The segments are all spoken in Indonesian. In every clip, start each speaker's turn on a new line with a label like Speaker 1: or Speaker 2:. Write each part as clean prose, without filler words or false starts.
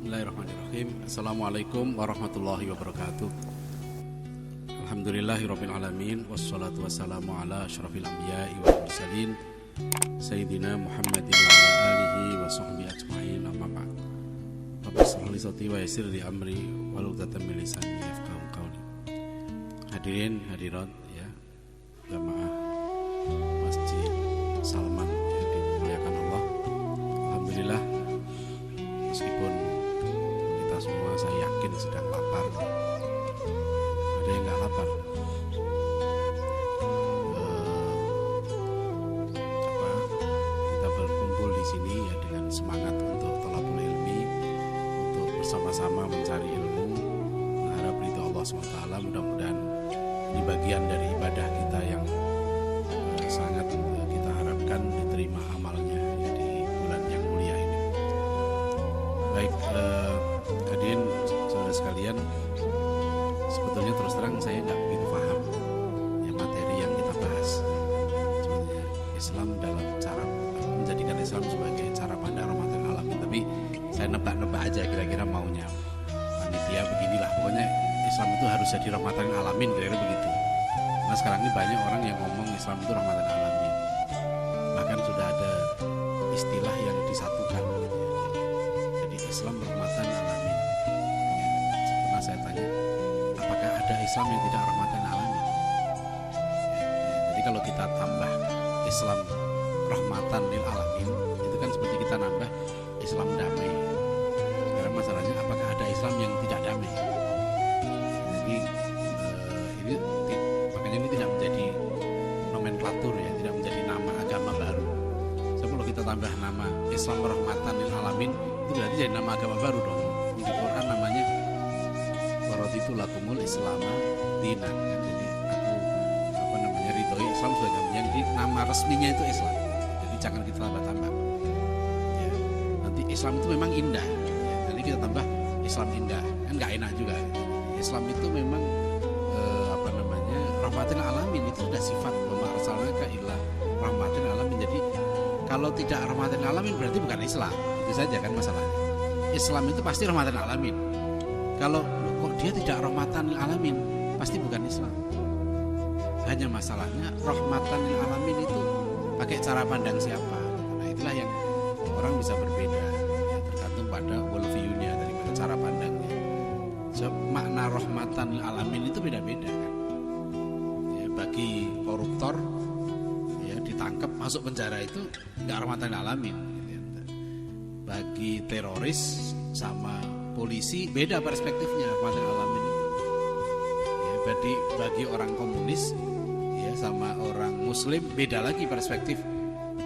Speaker 1: Bismillahirrahmanirrahim. Assalamualaikum warahmatullahi wabarakatuh. Alhamdulillahirabbil alamin wassalatu wassalamu ala asyrafil anbiya'i wal mursalin sayyidina Muhammadin wa ala alihi wa sahbihi ajma'in, amma ba'd. Rabbi shrah li sadri wa yassir li amri wahlul 'uqdatam min lisani yafqahu qawli. Hadirin hadirat ya, jamaah Masjid Salman yang dimuliakan Allah. Alhamdulillah, meskipun kita semua saya yakin sedang lapar, ada yang nggak lapar. Kita berkumpul di sini ya dengan semangat untuk thalabul ilmi, untuk bersama-sama mencari ilmu, mengharap ridho Allah SWT. Mudah-mudahan ini bagian dari ibadah kita yang sangat kita harapkan diterima amalnya ya, di bulan yang mulia ini. Baik, hadirin saudara sekalian, sebetulnya terus terang saya nggak begitu paham ya materi yang kita bahas. Sebetulnya Islam dalam cara menjadikan Islam sebagai cara pandang rahmatan alamin. Tapi saya nebak-nebak aja kira-kira maunya panitia beginilah. Pokoknya Islam itu harus jadi rahmatan alamin, kira-kira begitu. Nah sekarang ini banyak orang yang ngomong Islam itu rahmatan alamin. Bahkan sudah ada istilah yang disatukan gitu ya. Jadi Islam rahmatan alamin. Ya, pernah saya tanya, apakah ada Islam yang tidak rahmatan alamin? Jadi kalau kita tambah Islam rahmatan lil alamin, itu kan seperti kita nambah Islam damai. Sekarang masalahnya, apakah ada Islam yang tidak damai? Jadi ini makanya ini tidak menjadi nomenklatur ya, tidak menjadi nama agama baru. So, kalau kita tambah nama Islam rahmatan lil alamin, itu berarti jadi nama agama baru dong. Di Quran namanya waraditu lakumul islama dinan kan. Jadi aku ridhoi Islam sebagai agama. Jadi nama resminya itu Islam. Jadi jangan kita tambah-tambah. Ya, nanti Islam itu memang indah. Ya, nanti kita tambah Islam indah kan nggak enak juga. Islam itu memang rahmatin alamin, itu sudah sifat wa arsalnaka illa rahmatin alamin. Jadi kalau tidak rahmatin alamin berarti bukan Islam. Itu saja kan masalahnya. Islam itu pasti rahmatin alamin. Kalau kok dia tidak rahmatan alamin, pasti bukan Islam. Hanya masalahnya rahmatan alamin itu pakai cara pandang siapa. Nah itulah yang orang bisa berbeda ya, tergantung pada worldview-nya, daripada cara pandangnya. So, makna rahmatan alamin itu beda-beda kan. Ya, bagi koruptor ya ditangkap masuk penjara itu nggak rahmatan alamin gitu ya. Bagi teroris sama polisi beda perspektifnya rahmatan alamin itu. Ya, bagi orang komunis ya sama orang muslim beda lagi perspektif.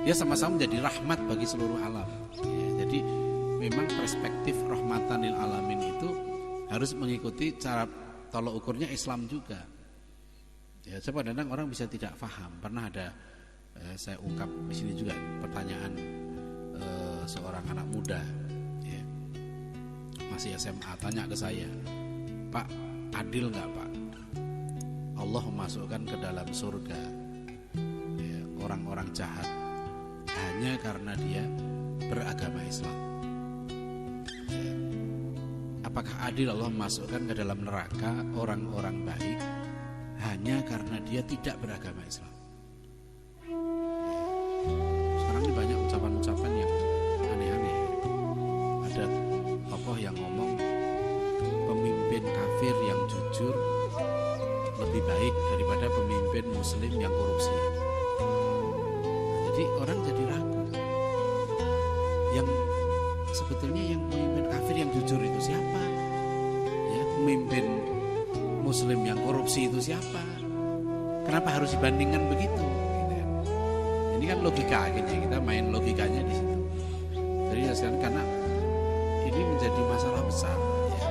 Speaker 1: Dia sama-sama menjadi rahmat bagi seluruh alam. Ya, jadi memang perspektif rahmatan lil alamin itu harus mengikuti cara tolok ukurnya Islam juga. Ya, kadang orang bisa tidak paham. Pernah ada saya ungkap di sini juga pertanyaan seorang anak muda, ya, masih SMA, tanya ke saya, Pak, adil nggak Pak? Allah memasukkan ke dalam surga ya, orang-orang jahat hanya karena dia beragama Islam. Ya. Apakah adil Allah memasukkan ke dalam neraka orang-orang baik hanya karena dia tidak beragama Islam? Ya. Sekarang ini banyak ucapan-ucapan yang aneh-aneh. Ada tokoh yang ngomong pemimpin kafir yang jujur lebih baik daripada pemimpin muslim yang korupsi. Jadi orang jadi ragu. Yang sebetulnya yang pemimpin kafir yang jujur itu siapa? Ya, pemimpin muslim yang korupsi itu siapa? Kenapa harus dibandingkan begitu? Gitu ya. Ini kan logika akhirnya, kita main logikanya di situ. Jadi sekarang karena ini menjadi masalah besar. Ya.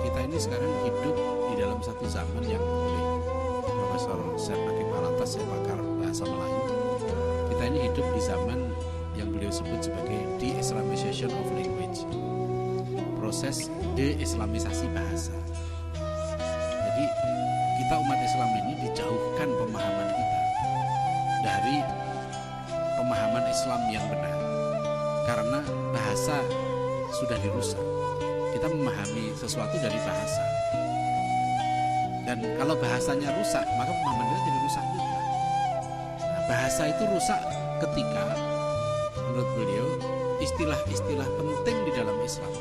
Speaker 1: Kita ini sekarang hidup di dalam satu zaman yang oleh Profesor Syed Akif Alatas, yang pakar bahasa Melayu. Kita ini hidup di zaman yang beliau sebut sebagai de-Islamization of language, proses de-Islamisasi bahasa. Jadi kita umat Islam ini dijauhkan pemahaman kita dari pemahaman Islam yang benar karena bahasa sudah dirusak. kita memahami sesuatu dari bahasa. Dan kalau bahasanya rusak, maka pemahaman kita jadi rusak juga. Nah, bahasa itu rusak ketika menurut beliau istilah-istilah penting di dalam Islam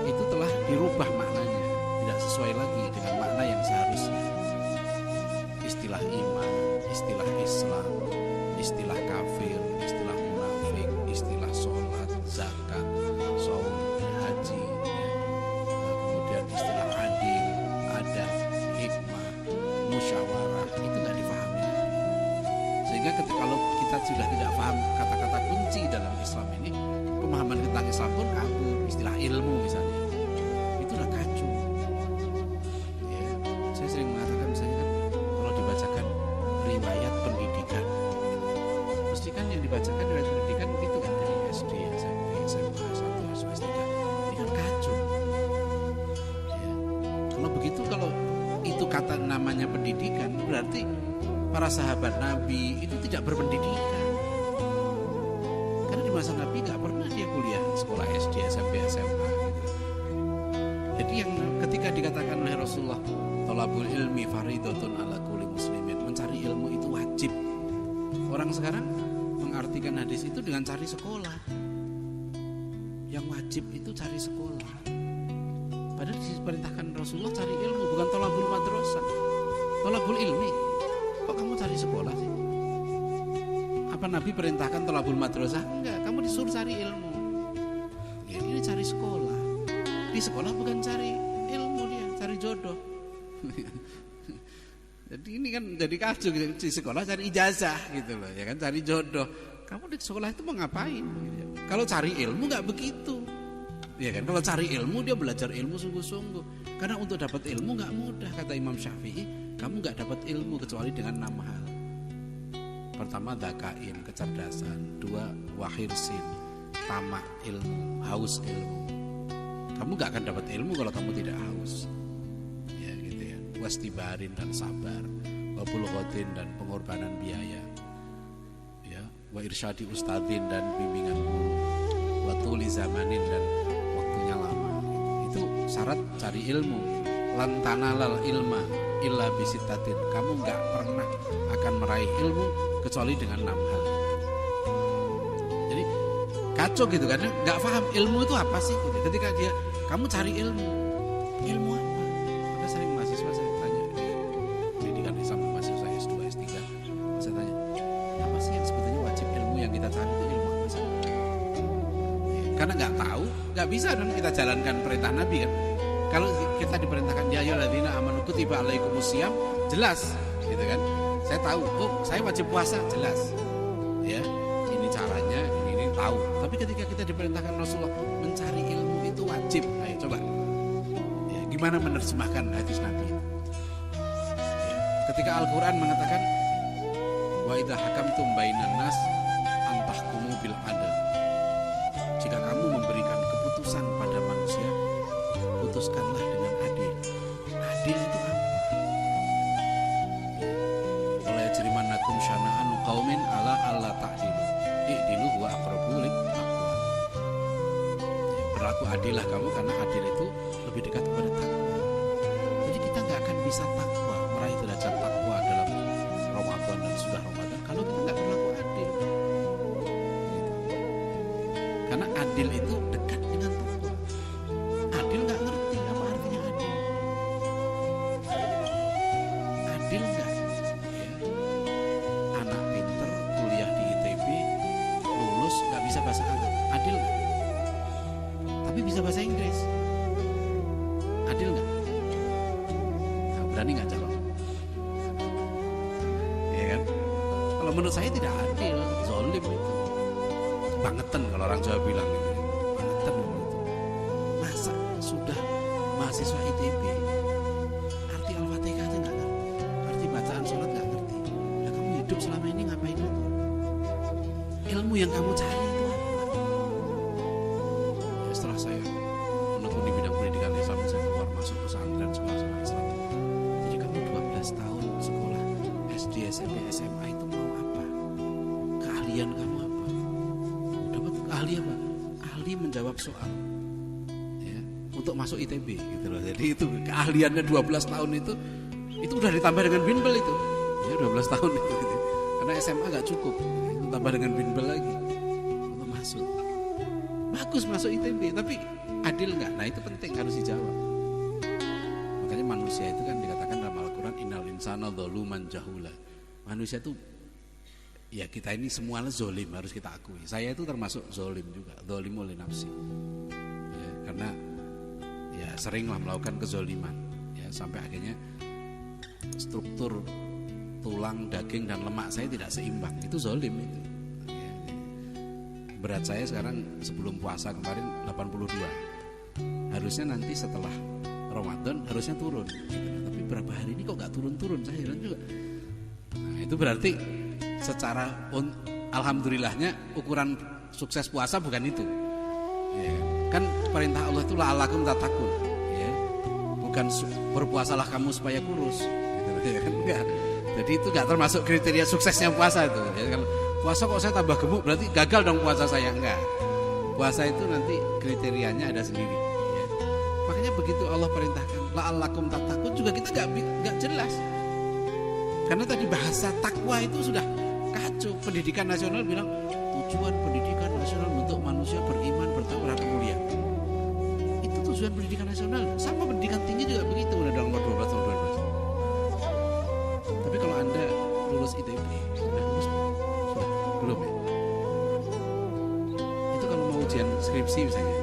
Speaker 1: itu telah dirubah maknanya, tidak sesuai lagi dengan makna yang seharusnya. Istilah iman, istilah Islam, istilah kafir, istilah munafik, istilah sholat, zakat, saum, haji, ya. Kemudian istilah adil, adab, hikmah, musyawarah, itu nggak difahami lagi. Sehingga kalau kita sudah tidak paham kata-kata kunci dalam Islam ini, pemahaman tentang Islam pun kabur. Istilah ilmu misalnya, itu udah kacau. Ya, saya sering mengatakan misalnya kan, kalau dibacakan riwayat pendidikan, mesti kan yang dibacakan riwayat pendidikan itu kan dari SD, SMP, SMA, 1, S2, S3, ini kan kacau. Ya. Kalau begitu, kalau itu kata namanya pendidikan, berarti para sahabat Nabi itu tidak berpendidikan. Karena di masa Nabi gak pernah dia kuliah sekolah SD, SMP, SMA gitu. Jadi yang ketika dikatakan oleh Rasulullah, thalabul ilmi faridatun ala kulli muslimin, mencari ilmu itu wajib. Orang sekarang mengartikan hadis itu dengan cari sekolah. Yang wajib itu cari sekolah. Padahal diperintahkan Rasulullah cari ilmu, bukan thalabul madrasah. Thalabul ilmi. Kok kamu cari sekolah sih? Apa Nabi perintahkan thalabul madrasah? Enggak, kamu disuruh cari ilmu. Ya, ini cari sekolah. Di sekolah bukan cari ilmu, dia cari jodoh. Jadi ini kan jadi kacau gitu. Di sekolah cari ijazah gitu loh, ya kan, cari jodoh. Kamu di sekolah itu mau ngapain? Kalau cari ilmu nggak begitu. Ya kan, kalau cari ilmu dia belajar ilmu sungguh-sungguh. Karena untuk dapat ilmu nggak mudah, kata Imam Syafi'i. Kamu nggak dapat ilmu kecuali dengan 6 hal. Pertama, dzakain, kecerdasan. 2, wahirsin, tamak ilmu, haus ilmu. Kamu nggak akan dapat ilmu kalau kamu tidak haus. Ya gitu ya. Wastibarin dan sabar, wabulghatin dan pengorbanan biaya. Ya, wa irsyadi ustadzin dan bimbingan guru, wa tuli zamanin dan waktunya lama. Itu syarat cari ilmu. Lan tanalal ilma illa bisitatin. Kamu gak pernah akan meraih ilmu kecuali dengan 6 hal. Jadi kacau gitu, karena gak paham ilmu itu apa sih gitu. Ketika kamu cari ilmu apa? Maka sering mahasiswa saya tanya di pendidikan Islam, mahasiswa S2, S3, saya tanya, apa sih yang sebetulnya wajib ilmu yang kita cari itu ilmu apa sih? Karena gak tahu, gak bisa dong kita jalankan perintah Nabi kan. Kalau kita diperintahkan ya ayyuhalladzina amanu kutiba alaikumusiyam, jelas gitu kan. Saya tahu, oh saya wajib puasa, jelas. Ya, ini caranya, ini tahu. Tapi ketika kita diperintahkan Rasulullah mencari ilmu itu wajib. Ayo coba. Ya, gimana menerjemahkan hadis Nabi? Ya, ketika Al-Qur'an mengatakan wa idza hakamtum bainan nas antahkumu bil adl. Jika kamu memberikan keputusan pada manusia, putuskanlah dengan adil. Adil itu apa? Wala yajrimannakum syana'anu qaumin ala alla ta'dilu. I'dilu huwa aqrabu lit-taqwa. Berlaku adillah kamu, karena adil itu lebih dekat kepada takwa. Jadi kita nggak akan bisa takwa, meraih derajat takwa dalam Ramadan dan sudah Ramadan kalau kita nggak berlaku adil. Karena adil itu dekat dengan takwa. Adil nggak ngerti apa artinya adil. Adil nggak? Ya. Anak pinter kuliah di ITB, lulus nggak bisa bahasa Arab. Adil nggak? Tapi bisa bahasa Inggris. Adil nggak? Nah, berani nggak jawab? Ya kan? Kalau menurut saya tidak adil, zolim itu. Bangetan kalau orang Jawa bilang gitu. Bangetan itu. Masa sudah mahasiswa ITB arti Al-Fatihah aja nggak ngerti, arti bacaan sholat nggak ngerti. Nah, kamu hidup selama ini ngapain itu? Ilmu yang kamu cari itu apa? Ya, setelah saya menekuni bidang pendidikan Islam, saya keluar masuk pesantren, sekolah-sekolah Islam. Jadi kamu 12 tahun sekolah SD, SMP, SMA itu mau apa? Keahlian kamu apa? Dapat ahli apa? Ahli menjawab soal. Ya. untuk masuk ITB gitu loh. Jadi itu keahliannya 12 tahun itu udah ditambah dengan bimbel itu. Ya 12 tahun itu gitu. Karena SMA gak cukup, itu tambah dengan bimbel lagi untuk masuk. Bagus masuk ITB, tapi adil nggak? Nah itu penting, harus dijawab. Makanya manusia itu kan dikatakan dalam Al-Quran innal insana dzaluman jahula. Manusia itu ya, kita ini semuanya zolim, harus kita akui. Saya itu termasuk zolim juga, zolim oleh nafsi. Ya, karena ya seringlah melakukan kezoliman. Ya sampai akhirnya struktur tulang, daging dan lemak saya tidak seimbang. Itu zolim itu. Ya, berat saya sekarang sebelum puasa kemarin 82. Harusnya nanti setelah Ramadan harusnya turun. Gitu. Tapi berapa hari ini kok gak turun-turun? Saya heran juga. Nah, itu berarti secara alhamdulillahnya ukuran sukses puasa bukan itu. Ya, kan perintah Allah itu la'allakum tattaqun. Ya, bukan berpuasalah kamu supaya kurus. Gitu, ya, kan enggak. Jadi itu gak termasuk kriteria suksesnya puasa itu. Ya, kalau puasa kok saya tambah gemuk berarti gagal dong puasa saya, enggak. Puasa itu nanti kriterianya ada sendiri. Ya. Makanya begitu Allah perintahkan la'allakum tattaqun juga kita gak jelas. Karena tadi bahasa takwa itu sudah kacau. Pendidikan nasional bilang tujuan pendidikan nasional untuk manusia beriman, bertakwa, dan mulia. Itu tujuan pendidikan nasional. Sama pendidikan tinggi juga begitu, udah nomor 12 tahun 2012. Tapi kalau Anda lulus ITB, sudah lulus sudah belum ya? Itu kalau mau ujian skripsi misalnya,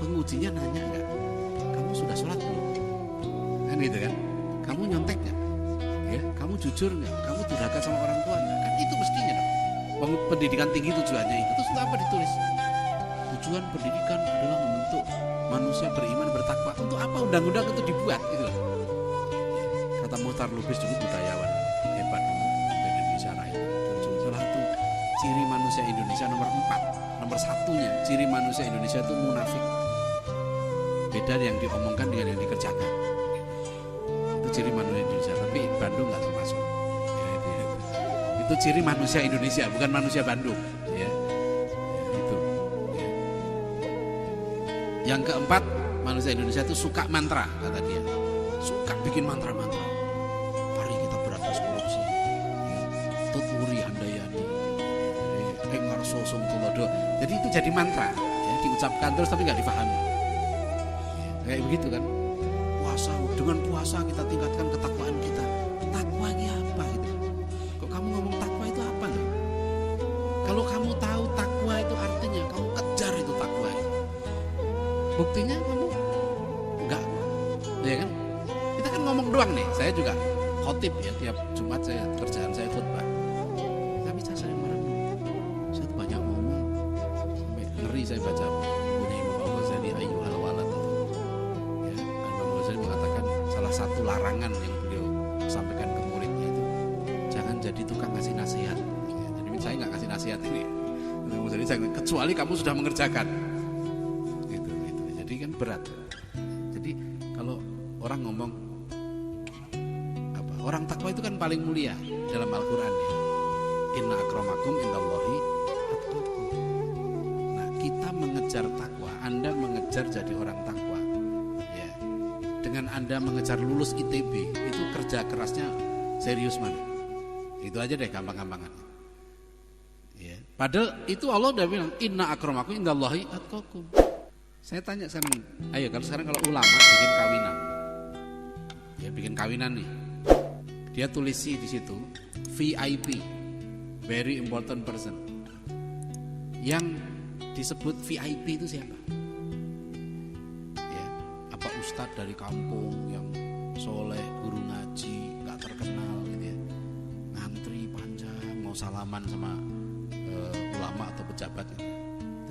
Speaker 1: pengujinya nanya enggak? Kamu sudah sholat belum? Kan gitu kan? Kamu nyontek enggak? Ya, kamu jujur nggak? Kamu durhaka sama orang tua nggak? Kan itu mestinya dong. Pendidikan tinggi tujuannya itu. Terus apa ditulis? Tujuan pendidikan adalah membentuk manusia beriman, bertakwa. Untuk apa undang-undang itu dibuat? Gitu loh. Kata Muhtar Lubis juga budayawan hebat Indonesia Raya. Salah satu ciri manusia Indonesia nomor 4, nomor satunya ciri manusia Indonesia itu munafik. Beda yang diomongkan dengan yang dikerjakan. Itu ciri manusia Indonesia, tapi Bandung nggak termasuk. Ya, itu ciri manusia Indonesia, bukan manusia Bandung. Ya, itu. Ya. Yang keempat, manusia Indonesia itu suka mantra, kata dia. Suka bikin mantra-mantra. Mari kita berantas korupsi. Ya. Tuturi handayani. Engar sosong tulodo. Jadi itu jadi mantra. Ya, diucapkan terus tapi nggak dipahami. Ya, kayak begitu kan. Puasa, dengan puasa kita tingkatkan ketakwaan kita. Takwa ini apa gitu? Kok kamu ngomong takwa itu apa nih? Kalau kamu tahu takwa itu artinya kamu kejar itu takwa itu. Buktinya kamu enggak, ya kan? Kita kan ngomong doang nih. Saya juga khotib ya, tiap Jumat kerjaan saya khutbah. Tapi saya marah dulu. Saya tuh banyak ngomong sampai ngeri saya baca bukunya Imam Al-Ghazali Ayyuhal Walad. Mengatakan salah satu larangan yang beliau sampaikan ke muridnya itu jangan jadi tukang ngasih nasihat. Jadi saya nggak kasih nasihat ini. Jadi kecuali kamu sudah mengerjakan. Gitu. Jadi kan berat. Jadi kalau orang ngomong apa, orang takwa itu kan paling mulia dalam Al-Quran ya. Inna akramakum indallahi atqakum. Nah kita mengejar takwa, Anda mengejar jadi orang takwa. Dengan Anda mengejar lulus ITB, itu kerja kerasnya serius mana? Itu aja deh gampang-gampangan. Ya. Padahal itu Allah udah bilang inna akramakum indallahi atqakum. Saya tanya sekarang, ayo kalau ulama bikin kawinan, ya bikin kawinan nih, dia tulisi di situ VIP, very important person. Yang disebut VIP itu siapa? Ustadz dari kampung yang soleh, guru ngaji, gak terkenal gitu ya, ngantri panjang mau salaman sama ulama atau pejabat gitu.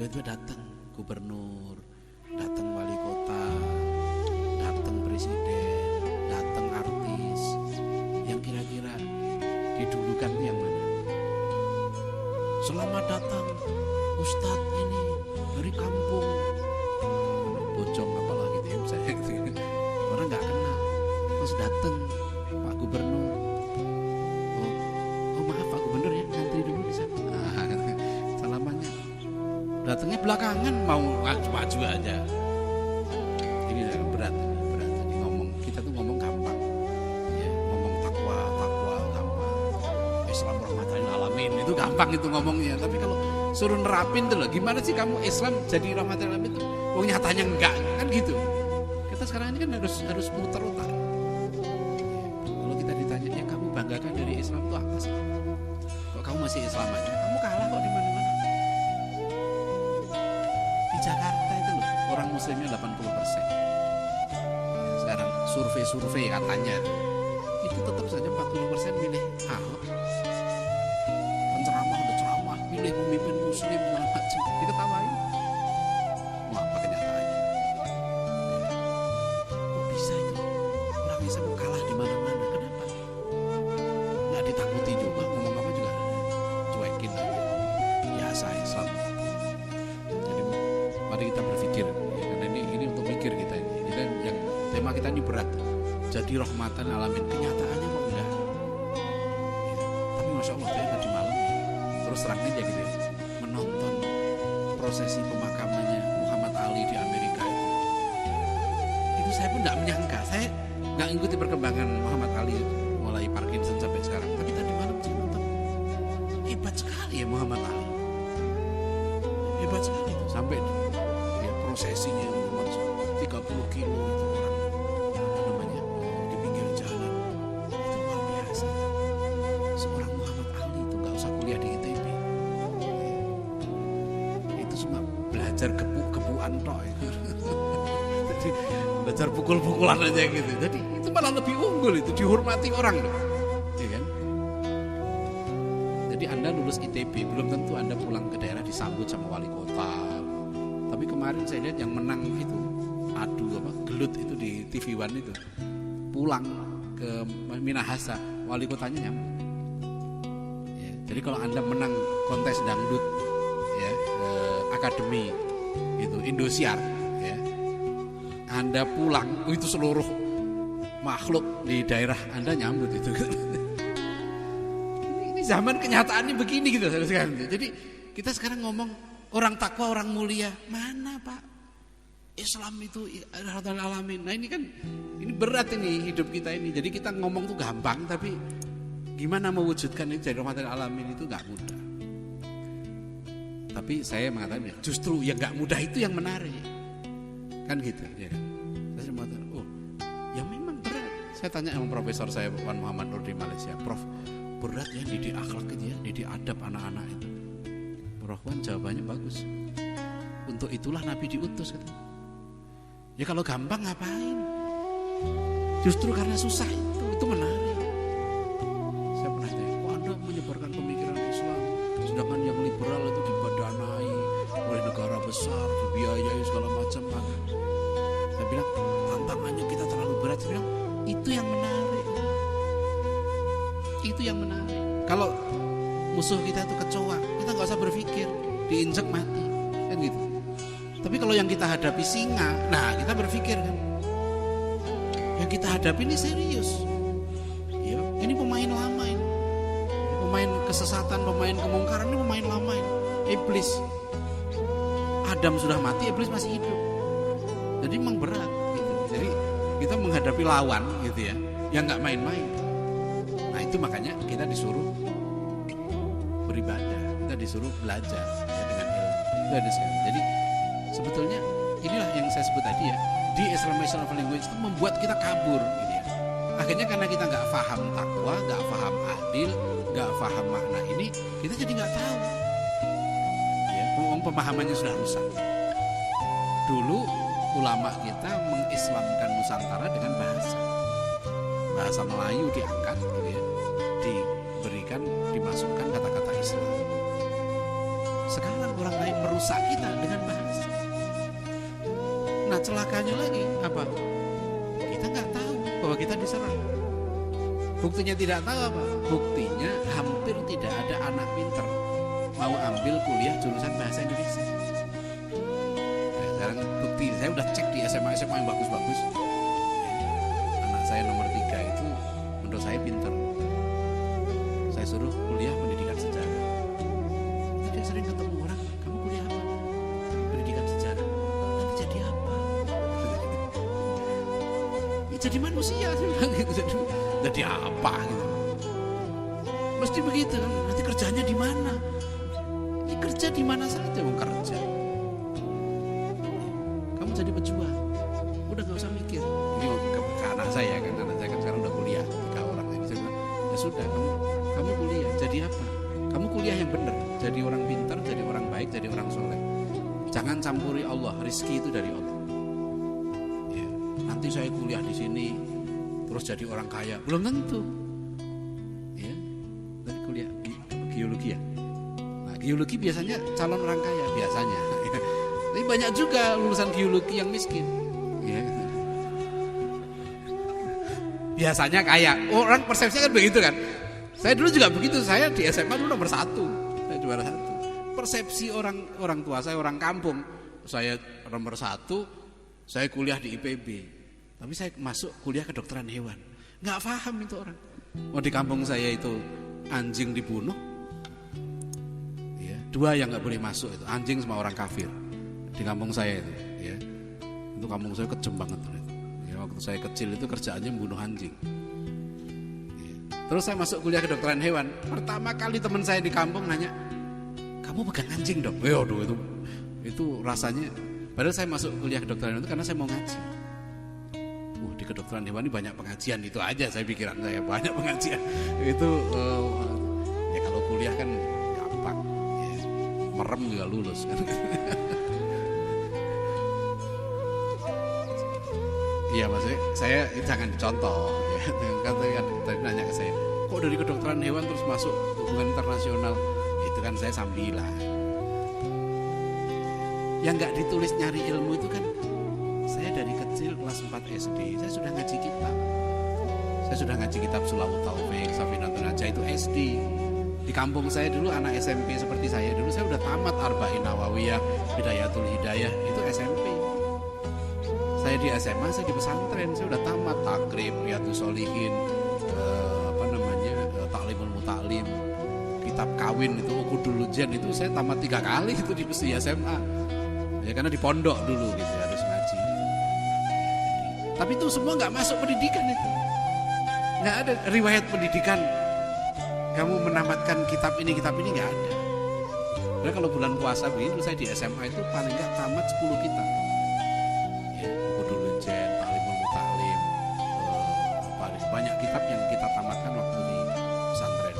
Speaker 1: Tiba-tiba datang gubernur, datang wali kota, datang presiden, datang artis. Yang kira-kira didulukan yang mana? Selamat datang Ustadz ini dari kampung Bojong apalah gitu ya, misalnya gitu. Orang nggak kenal, terus datang Pak Gubernur. Oh maaf Pak Gubernur ya, ngantri dulu di sana. Salamannya. Datangnya belakangan, mau maju aja. Ini Islam rahmatan lil alamin itu gampang itu ngomongnya. Tapi kalau suruh nerapin tuh loh, gimana sih kamu Islam jadi rahmatan lil alamin itu? Wong nyatanya enggak kan gitu. Kita sekarang ini kan harus muter otak. Kalau kita ditanya, yang kamu banggakan dari Islam itu apa sih? Kok kamu masih Islam aja? Kamu kalah kok di mana-mana. Di Jakarta itu loh, orang muslimnya 80%. Sekarang survei katanya itu tetap saja 40% milih Ahok. Penceramah udah ceramah, milih pemimpin muslim segala macam. Diketawain. Mau apa kenyataannya? Kok bisa itu? Orang Islam kalah di mana-mana. Kenapa? Nggak ditakuti juga, ngomong apa juga cuekin aja. Biasa Islam. Jadi mari kita berpikir, ya, karena ini untuk mikir kita ini. Kita yang tema kita ini berat. Jadi rahmatan alamin, kenyataannya kok enggak. Ya. Tapi masya Allah saya tadi malam terus terang aja gitu ya, menonton prosesi pemakamannya Muhammad Ali di Amerika itu saya pun nggak menyangka, saya nggak ngikuti perkembangan Muhammad Ali mulai Parkinson sampai sekarang. Tapi tadi malam saya nonton, hebat sekali ya Muhammad Ali, hebat sekali itu. Sampai ya prosesinya 30 kilo itu orang di pinggir jalan itu luar biasa. Seorang Muhammad Ali itu nggak usah kuliah di ITB, itu cuma belajar gebu-gebuan tok. Jadi belajar pukul-pukulan aja gitu. Jadi itu malah lebih unggul, itu dihormati orang loh, ya kan? Jadi Anda lulus ITB belum tentu Anda pulang ke daerah disambut sama wali kota. Tapi kemarin saya lihat yang menang itu gelut itu di TV One itu pulang ke Minahasa, wali kotanya nyambut. Ya, jadi kalau Anda menang kontes dangdut ya, akademi itu Indosiar ya, Anda pulang itu seluruh makhluk di daerah Anda nyambut itu. Ini zaman kenyataannya begini gitu sekarang. Jadi kita sekarang ngomong orang takwa, orang mulia, mana Pak? Islam itu rahmatan lil alamin. Nah ini kan ini berat ini hidup kita ini. Jadi kita ngomong tuh gampang, tapi gimana mewujudkan itu jadi rahmatan lil alamin itu nggak mudah. Tapi saya mengatakan justru yang nggak mudah itu yang menarik, kan gitu ya kan. Saya mengatakan ya memang berat. Saya tanya sama profesor saya Wan Muhammad Nur di Malaysia, Prof, berat ya didik akhlak itu ya, didik adab anak-anak itu. Prof Wan jawabannya bagus. Untuk itulah Nabi diutus katanya. Ya kalau gampang ngapain? Justru karena susah itu menarik. Saya pernah tanya, kok Anda menyebarkan pemikiran Islam, sedangkan yang liberal itu dibadanai oleh negara besar, dibiayai segala macam. Saya bilang tantangannya kita terlalu berat. Saya bilang itu yang menarik. Itu yang menarik. Kalau musuh kita itu kecoa, kita nggak usah berpikir, diinjek mati, kan gitu. Tapi kalau yang kita hadapi singa, nah kita berpikir kan, yang kita hadapi ini serius. Ya, ini pemain lama ini, pemain kesesatan, pemain kemungkaran, ini pemain lama ini. Iblis, Adam sudah mati, iblis masih hidup. Jadi memang berat. Gitu. Jadi kita menghadapi lawan gitu ya, yang nggak main-main. Nah itu makanya kita disuruh beribadah, kita disuruh belajar ya, dengan ilmu. Itu ada sekali. Jadi sebetulnya inilah yang saya sebut tadi ya, di Islamization of language itu membuat kita kabur gitu ya. Akhirnya karena kita nggak paham takwa, nggak paham adil, nggak paham makna ini, kita jadi nggak tahu ya, pemahamannya sudah rusak. Dulu ulama kita mengislamkan Nusantara dengan bahasa Melayu diangkat gitu ya, diberikan, dimasukkan kata-kata Islam. Sekarang orang lain merusak kita dengan bahasa. Nah celakanya lagi apa? Kita nggak tahu bahwa kita diserang. Buktinya tidak tahu apa? Buktinya hampir tidak ada anak pinter mau ambil kuliah jurusan bahasa Indonesia. Nah, sekarang bukti saya udah cek di SMA yang bagus-bagus. Anak saya nomor 3 itu menurut saya pinter. Saya suruh kuliah pendidikan sejarah. Dia sering ketemu orang, kamu kuliah apa? Pendidikan sejarah. Nanti jadi apa? Ya, jadi manusia gitu. Jadi apa gitu. Mesti begitu kan. Nanti kerjanya di mana? Ya, kerja di mana saja mau kerja. Kamu jadi pejuang. Udah gak usah mikir. Ini ke anak saya kan. Anak saya kan sekarang udah kuliah 3 orang. Jadi saya bilang, ya sudah kamu kuliah. Jadi apa? Kamu kuliah yang benar. Jadi orang pintar, jadi orang baik, jadi orang soleh. Jangan campuri Allah. Rizki itu dari Allah. Ya, nanti saya kuliah di sini terus jadi orang kaya. Belum tentu. Ya, dari kuliah geologi ya. Nah, geologi biasanya calon orang kaya biasanya. Tapi banyak juga lulusan geologi yang miskin. Ya. Biasanya kaya. Orang persepsinya kan begitu kan. Saya dulu juga begitu. Saya di SMA dulu nomor 1. Saya juara 1. Persepsi orang tua saya orang kampung. Saya nomor 1. Saya kuliah di IPB. Tapi saya masuk kuliah kedokteran hewan. Nggak paham itu orang. Mau di kampung saya itu anjing dibunuh. Ya, 2 yang nggak boleh masuk itu anjing sama orang kafir. Di kampung saya itu, ya. Itu kampung saya kejem banget itu. Ya, waktu saya kecil itu kerjaannya membunuh anjing. Ya. Terus saya masuk kuliah kedokteran hewan. Pertama kali teman saya di kampung nanya, "Kamu pegang anjing, Dok?" Waduh, itu rasanya. Padahal saya masuk kuliah kedokteran itu karena saya mau ngaji. Di kedokteran hewan ini banyak pengajian, itu aja saya pikiran saya, banyak pengajian. Itu ya kalau kuliah kan gampang. Ya, merem juga lulus kan. Iya maksudnya saya jangan dicontoh ya. Kan tadi nanya ke saya, kok dari kedokteran hewan terus masuk hubungan internasional? Itu kan saya sambilan. Yang nggak ditulis nyari ilmu itu kan, saya dari kecil kelas 4 SD saya sudah ngaji kitab. Saya sudah ngaji kitab Sulawut Taufik, Safinatun Najah itu SD. Di kampung saya dulu anak SMP seperti saya dulu, saya udah tamat Arba'in Nawawiyah, Bidayatul Hidayah itu SMP. Saya di SMA, saya di pesantren, saya udah tamat Takrib, Riyadhus Shalihin, Ta'limul Muta'lim, kitab kawin itu, Ukudul Ujian itu saya tamat 3 kali itu di SMA. Ya karena di pondok dulu gitu ya, harus ngaji. Tapi itu semua nggak masuk pendidikan itu. Nggak ada riwayat pendidikan. Kamu menamatkan kitab ini nggak ada. Nah kalau bulan puasa begitu saya di SMA itu paling nggak tamat 10 kitab. Banyak kitab yang kita tamatkan waktu di pesantren.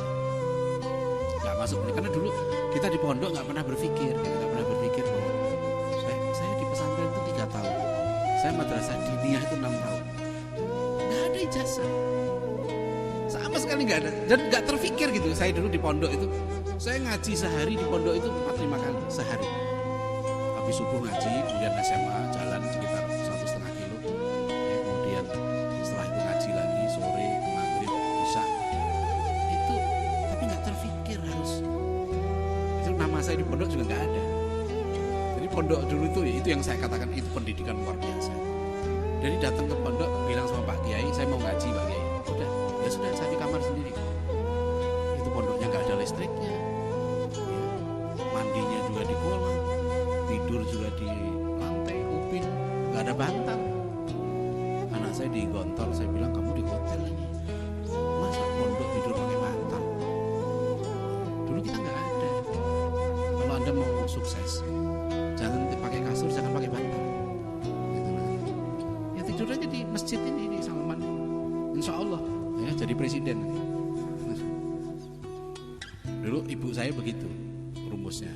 Speaker 1: Nggak masuk karena dulu kita di pondok nggak pernah berpikir bahwa saya di pesantren itu 3 tahun, saya madrasah diniyah itu 6 tahun, nggak ada ijazah sama sekali, nggak ada, dan nggak terpikir gitu. Saya dulu di pondok itu saya ngaji sehari di pondok itu 4-5 kali sehari. Habis subuh ngaji, kemudian SMA jalan sekitar 1,5 kilo, ya, kemudian setelah itu ngaji lagi sore, maghrib, isya. Itu tapi nggak terpikir harus itu nama saya di pondok juga nggak ada. Jadi pondok dulu itu yang saya katakan itu pendidikan luar biasa. Jadi datang ke pondok bilang sama Pak Kiai, saya mau ngaji Pak Kiai. Udah, ya sudah, saya di kamar sendiri. Itu pondoknya nggak ada listriknya, ya, mandinya juga di kolam, tidur juga di lantai upin, nggak ada bantal. Anak saya di gontor, saya bilang kamu di hotel ini, masa pondok tidur pakai bantal? Dulu kita nggak ada. Kalau Anda mau sukses, jangan pakai kasur, jangan pakai bantal. Gitu lah. Ya tidur aja di masjid ini di Salman, insya Allah ya jadi presiden. Dulu ibu saya begitu rumusnya.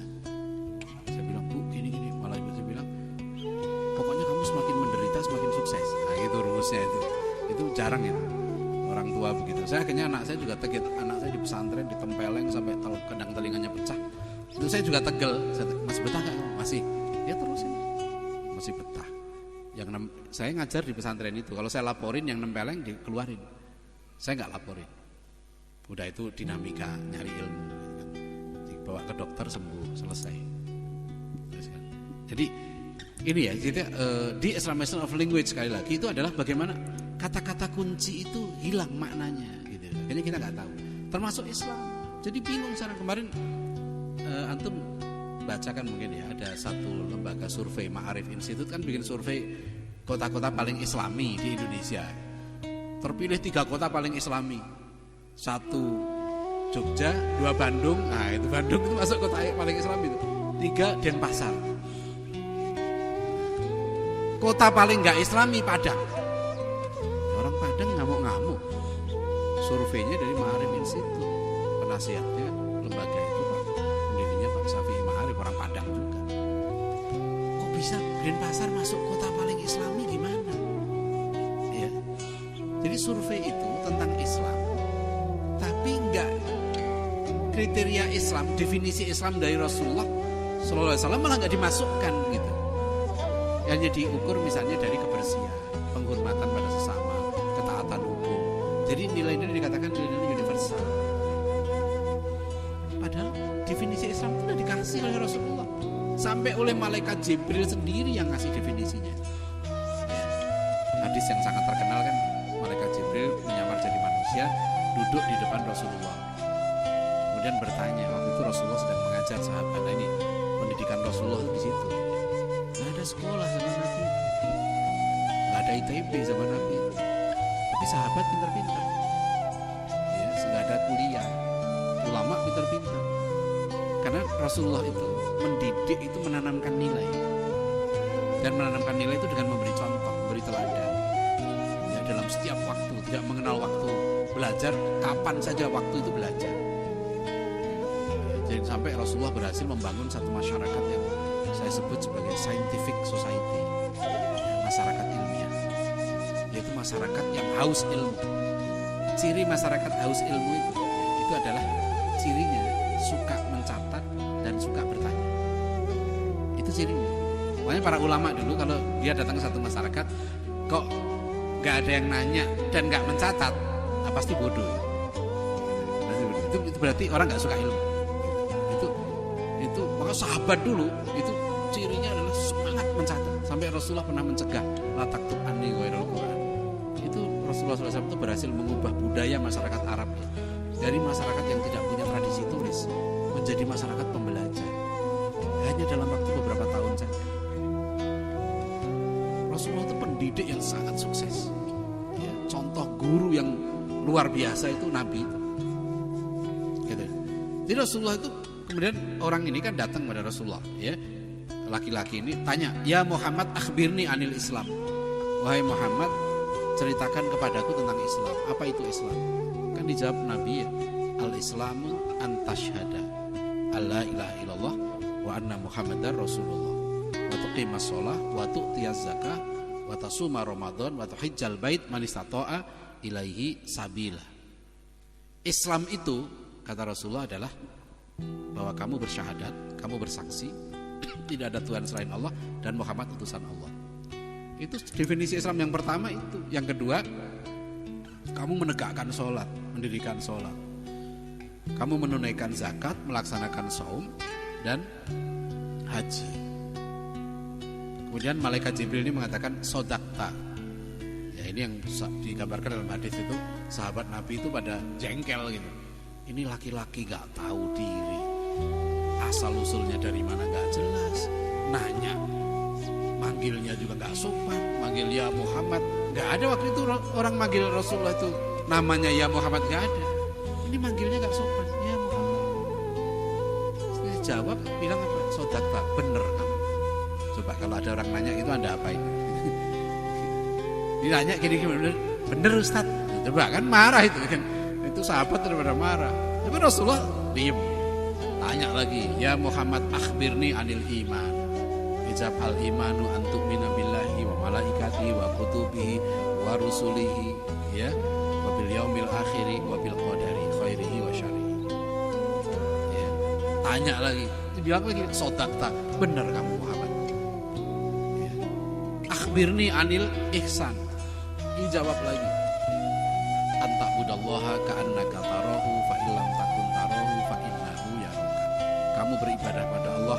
Speaker 1: Saya bilang, Bu, gini, malah ibu saya bilang, pokoknya kamu semakin menderita semakin sukses. Nah itu rumusnya itu jarang ya orang tua begitu. Saya akhirnya anak saya juga tegel, anak saya di pesantren ditempeleng sampai kedang telinganya pecah. Itu saya juga tegel, masih betah nggak? Masih, ya terusin, masih betah. Saya ngajar di pesantren itu, kalau saya laporin yang nempeleng dikeluarin, saya nggak laporin. Udah itu dinamika nyari ilmu, dibawa ke dokter sembuh selesai. Jadi ini ya, jadi di Explanation of Language sekali lagi itu adalah bagaimana kata-kata kunci itu hilang maknanya gitu. Ini kita nggak tahu. Termasuk Islam. Jadi bingung sekarang. Kemarin antum bacakan mungkin ya, ada satu lembaga survei Ma'arif Institute kan bikin survei kota-kota paling Islami di Indonesia. Terpilih 3 kota paling Islami. 1 Jogja, 2 Bandung. Nah itu Bandung itu masuk kota paling Islam itu. 3 Denpasar. Kota paling nggak Islami Padang. Orang Padang ngamuk-ngamuk. Surveinya dari Ma'arif Institute, penasihatnya lembaga itu Pak, pendirinya Pak Syafi'i Ma'arif, orang Padang juga. Kok bisa Denpasar masuk kota paling Islami gimana? Ya. Jadi survei itu tentang Islam, tapi enggak kriteria Islam, definisi Islam dari Rasulullah Sallallahu Alaihi Wasallam malah nggak dimasukkan gitu. Hanya diukur misalnya dari kebersihan, penghormatan pada sesama, ketaatan hukum. Jadi nilai-nilai dikatakan nilai-nilai universal. Padahal definisi Islam itu sudah dikasih oleh Rasulullah. Sampai oleh malaikat Jibril sendiri yang ngasih definisinya. Hadis yang sangat terkenal kan, malaikat Jibril menyamar jadi manusia, duduk di depan Rasulullah. Kemudian bertanya, waktu itu Rasulullah sedang mengajar sahabat. Nah ini pendidikan Rasulullah di situ. Nggak ada sekolah zaman Nabi, nggak ada ITB zaman Nabi. Tapi sahabat pintar-pintar, ya, nggak ada kuliah, ulama pintar-pintar. Karena Rasulullah itu mendidik, itu menanamkan nilai, dan menanamkan nilai itu dengan memberi contoh, memberi teladan. Ya, dalam setiap waktu, tidak mengenal waktu belajar, kapan saja waktu itu belajar. Ya, jadi sampai Rasulullah berhasil membangun satu masyarakat yang saya sebut sebagai scientific society, masyarakat ilmiah, yaitu masyarakat yang haus ilmu. Ciri masyarakat haus ilmu itu adalah cirinya suka mencatat dan suka bertanya. Itu cirinya. Makanya para ulama dulu kalau dia datang ke satu masyarakat, kok nggak ada yang nanya dan nggak mencatat, nah pasti bodoh. Itu berarti orang nggak suka ilmu. Itu maka sahabat dulu itu cirinya adalah semangat mencatat. Sampai Rasulullah pernah mencegah la taktub anni ghairul Quran. Itu Rasulullah SAW itu berhasil mengubah budaya masyarakat Arab dari masyarakat yang tidak punya tradisi tulis menjadi masyarakat pembelajar. Hanya dalam waktu beberapa tahun saja. Rasulullah itu pendidik yang sangat sukses. Ya, contoh guru yang luar biasa itu Nabi. Gitu. Jadi Rasulullah itu kemudian orang ini kan datang pada Rasulullah, ya. Laki-laki ini tanya, "Ya Muhammad, akhbirni anil Islam." Wahai Muhammad, ceritakan kepadaku tentang Islam. Apa itu Islam? Kan dijawab Nabi, ya, "Al-Islamu an tashhada alla ilaha illallah wa anna Muhammadar Rasulullah wa tuqimas shalah wa tu'tiyaz zakah wa tasuma Ramadan wa tuhijjal bait man istata'a ilaihi sabila." Islam itu, kata Rasulullah, adalah bahwa kamu bersyahadat, kamu bersaksi tidak ada Tuhan selain Allah dan Muhammad utusan Allah. Itu definisi Islam yang pertama itu. Yang kedua, kamu menegakkan sholat, mendirikan sholat, kamu menunaikan zakat, melaksanakan saum dan haji. Kemudian malaikat Jibril ini mengatakan sodakta. Ya, ini yang digambarkan dalam hadis itu, sahabat Nabi itu pada jengkel gitu. Ini laki-laki gak tahu diri, asal usulnya dari mana gak jelas, nanya, manggilnya juga gak sopan, manggil ya Muhammad. Gak ada waktu itu orang manggil Rasulullah itu namanya ya Muhammad, gak ada. Ini manggilnya gak sopan, ya Muhammad. Dia jawab, bilang apa? Sodakta, bener kamu. Coba kalau ada orang nanya itu Anda apain? Dia nanya gini-gini, bener Ustaz. Coba kan marah itu kan. Itu sahabat daripada marah. Tapi Rasulullah diem. Tanya lagi, ya Muhammad akhbirni anil iman. Ijab al imanu antu'mina billahi wa malaikatihi wa kutubihi wa rusulihi, ya, wa bil yaumil akhiri wa bil qadari khairihi wa syarrihi. Ya. Tanya lagi, bilang lagi sodakta, benar kamu Muhammad. Ya. Akhbirni anil ihsan. Dijawab lagi, anta'budallaha ka'annaka tarahu fa illam takun tarahu fa innahu yaraka. Kamu beribadah pada Allah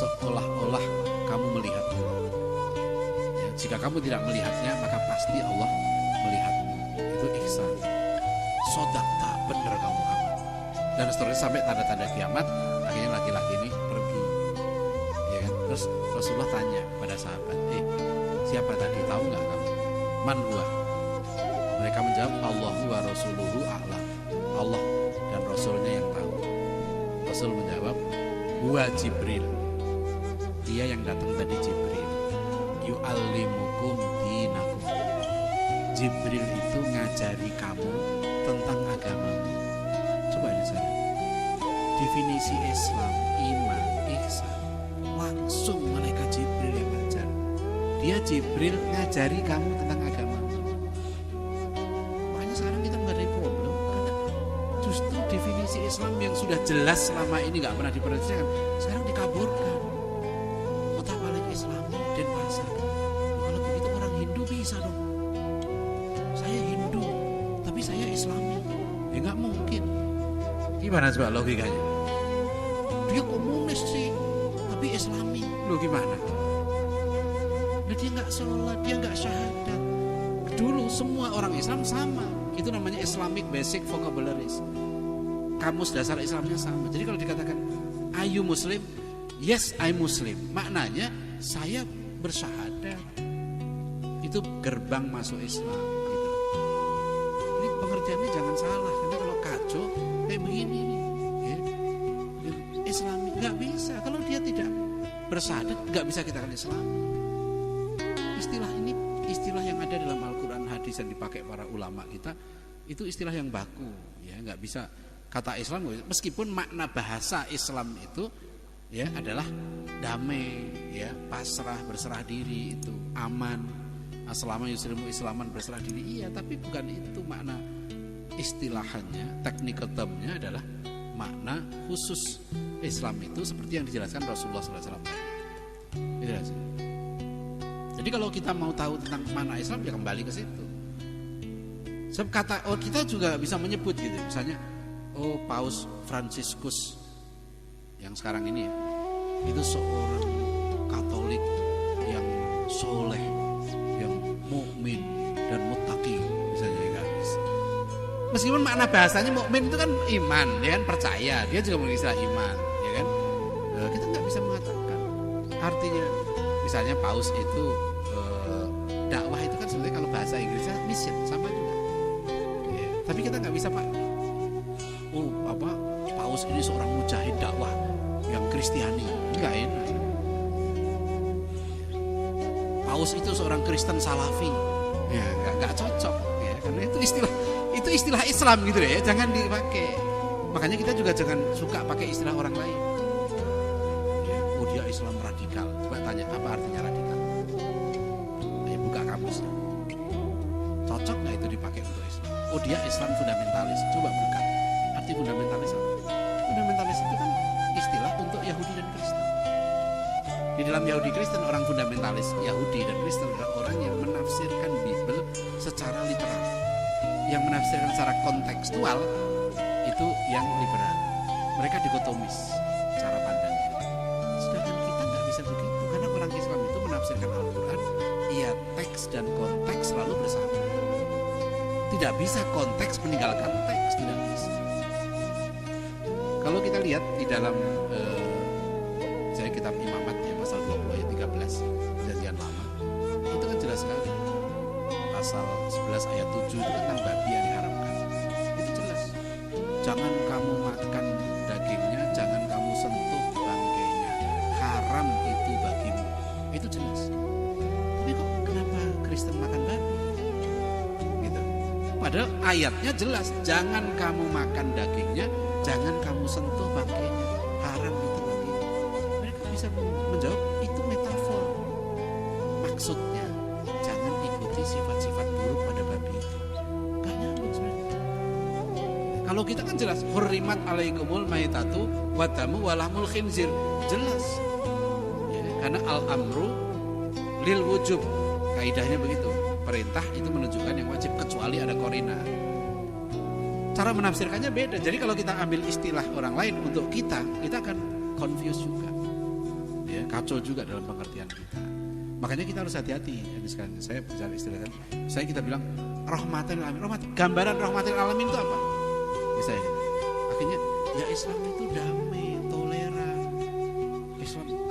Speaker 1: seolah-olah kamu melihat Allah. Ya, jika kamu tidak melihatnya, maka pasti Allah melihatmu. Itu ihsan. Sodakta, benar kamu Muhammad. Dan seterusnya sampai tanda-tanda kiamat. Akhirnya laki-laki ini pergi. Ya kan? Terus Rasulullah tanya pada sahabat, siapa tadi, tahu nggak kamu? Man huwa? Mereka menjawab, Allahu wa rasuluhu a'lam. Allah dan Rasulnya Huwa Jibril. Dia yang datang tadi Jibril. Yu'allimukum dinakum. Jibril itu ngajari kamu tentang agamamu. Coba lihat definisi Islam, iman, ihsan, langsung malaikat Jibril yang ngajar. Dia Jibril ngajari kamu tentang agamamu. Makanya sekarang kita nggak ada problem karena justru definisi Islam yang sudah jelas selama ini nggak pernah diperhatikan sekarang dikaburkan. Kota paling Islami Denpasar. Kalau begitu orang Hindu bisa dong. Saya Hindu, tapi saya Islami. Ya nggak mungkin. Gimana coba logikanya? Dia komunis sih, tapi Islami. Loh gimana? Nah, dia nggak sholat, dia nggak syahadat. Dulu semua orang Islam sama. Itu namanya Islamic Basic Vocabularies. Kamus dasar Islamnya sama. Jadi kalau dikatakan, are you Muslim? Yes, I'm Muslim. Maknanya saya bersyahadat. Itu gerbang masuk Islam. Gitu. Ini pengertiannya jangan salah. Karena kalau kacau kayak begini nih, ya. Islami nggak bisa. Kalau dia tidak bersyahadat, nggak bisa kita katakan Islam. Istilah ini istilah yang ada dalam Al-Quran, hadis yang dipakai para ulama kita itu istilah yang baku, ya nggak bisa kata Islam. Meskipun makna bahasa Islam itu ya adalah damai, ya pasrah, berserah diri, itu aman, aslama yusrimu islaman, berserah diri, iya, tapi bukan itu makna istilahannya. Technical termnya adalah makna khusus Islam itu seperti yang dijelaskan Rasulullah SAW. Jadi kalau kita mau tahu tentang makna Islam ya kembali ke situ. Sebab kita juga bisa menyebut gitu, misalnya Paus Fransiskus yang sekarang ini ya, itu seorang Katolik yang soleh, yang mukmin dan muttaqi, misalnya ya guys. Meskipun makna bahasanya mukmin itu kan iman, dia kan percaya, dia juga memiliki istilah iman, ya kan? Kita nggak bisa mengatakan. Artinya, misalnya Paus itu dakwah itu kan sebenarnya kalau bahasa Inggrisnya mission sama juga. Ya, tapi kita nggak bisa Pak. Paus ini seorang mujahid dakwah yang Kristiani, nggak enak. Paus itu seorang Kristen Salafi, ya nggak cocok, ya karena itu istilah Islam gitu ya, jangan dipakai. Makanya kita juga jangan suka pakai istilah orang lain. Ya, dia Islam radikal. Coba tanya apa artinya radikal? Ayo buka kamusnya. Cocok nggak itu dipakai untuk Islam? Dia Islam fundamentalis. Coba buka. Arti fundamentalis apa? Fundamentalis itu kan istilah untuk Yahudi dan Kristen. Di dalam Yahudi Kristen, orang fundamentalis Yahudi dan Kristen adalah orang yang menafsirkan Bible secara literal. Yang menafsirkan secara kontekstual itu yang liberal. Mereka dikotomis cara pandangnya. Sedangkan kita nggak bisa begitu, karena orang Islam itu menafsirkan Al-Quran, iya teks dan konteks selalu bersama. Tidak bisa konteks meninggalkan teks, tidak bisa. Kalau kita lihat di dalam saya kitab Imamat ya pasal 20 ayat 13 Perjanjian Lama, itu kan jelas sekali. Pasal 11 ayat 7 itu tentang babi yang diharamkan. Itu jelas. Jangan kamu makan dagingnya, jangan kamu sentuh bangkainya. Haram itu bagimu. Itu jelas. Tapi kok kenapa Kristen makan babi? Gitu. Padahal ayatnya jelas, jangan kamu makan dagingnya, jangan kamu sentuh bangkainya. Haram itu bagimu. Mereka bisa menjawab itu metafor. Maksudnya jangan ikuti sifat-sifat buruk pada babi itu. Gak nyambung sebenarnya. Kalau kita kan jelas, hurrimat alaikumul maitatu wadamu walahmul khinzir. Jelas. Ya, karena al-amru lil wujub. Kaidahnya begitu. Perintah itu menunjukkan yang wajib kecuali ada korina. Cara menafsirkannya beda. Jadi kalau kita ambil istilah orang lain untuk kita akan confuse juga. Ya, kacau juga dalam pengertian kita. Makanya kita harus hati-hati. Saya bicara istilah kan. Saya kita bilang rahmatil alamin. Gambaran rahmatil alamin itu apa? Misalnya, akhirnya ya Islam itu damai, toleran.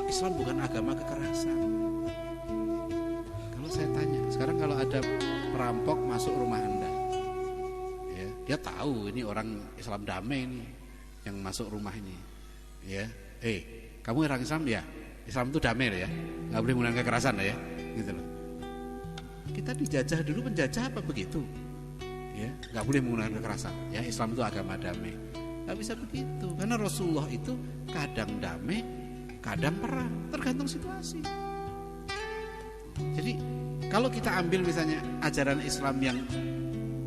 Speaker 1: Islam bukan agama kekerasan. Kalau saya tanya, sekarang kalau ada perampok masuk rumah Anda, ya, dia tahu ini orang Islam damai nih yang masuk rumah ini. Ya, Kamu orang Islam ya, Islam itu damai ya, nggak boleh menggunakan kekerasan ya, gitu loh. Kita dijajah dulu, penjajah apa begitu? Ya, nggak boleh menggunakan kekerasan. Ya, Islam itu agama damai. Nggak bisa begitu, karena Rasulullah itu kadang damai, kadang perang, tergantung situasi. Jadi kalau kita ambil misalnya ajaran Islam yang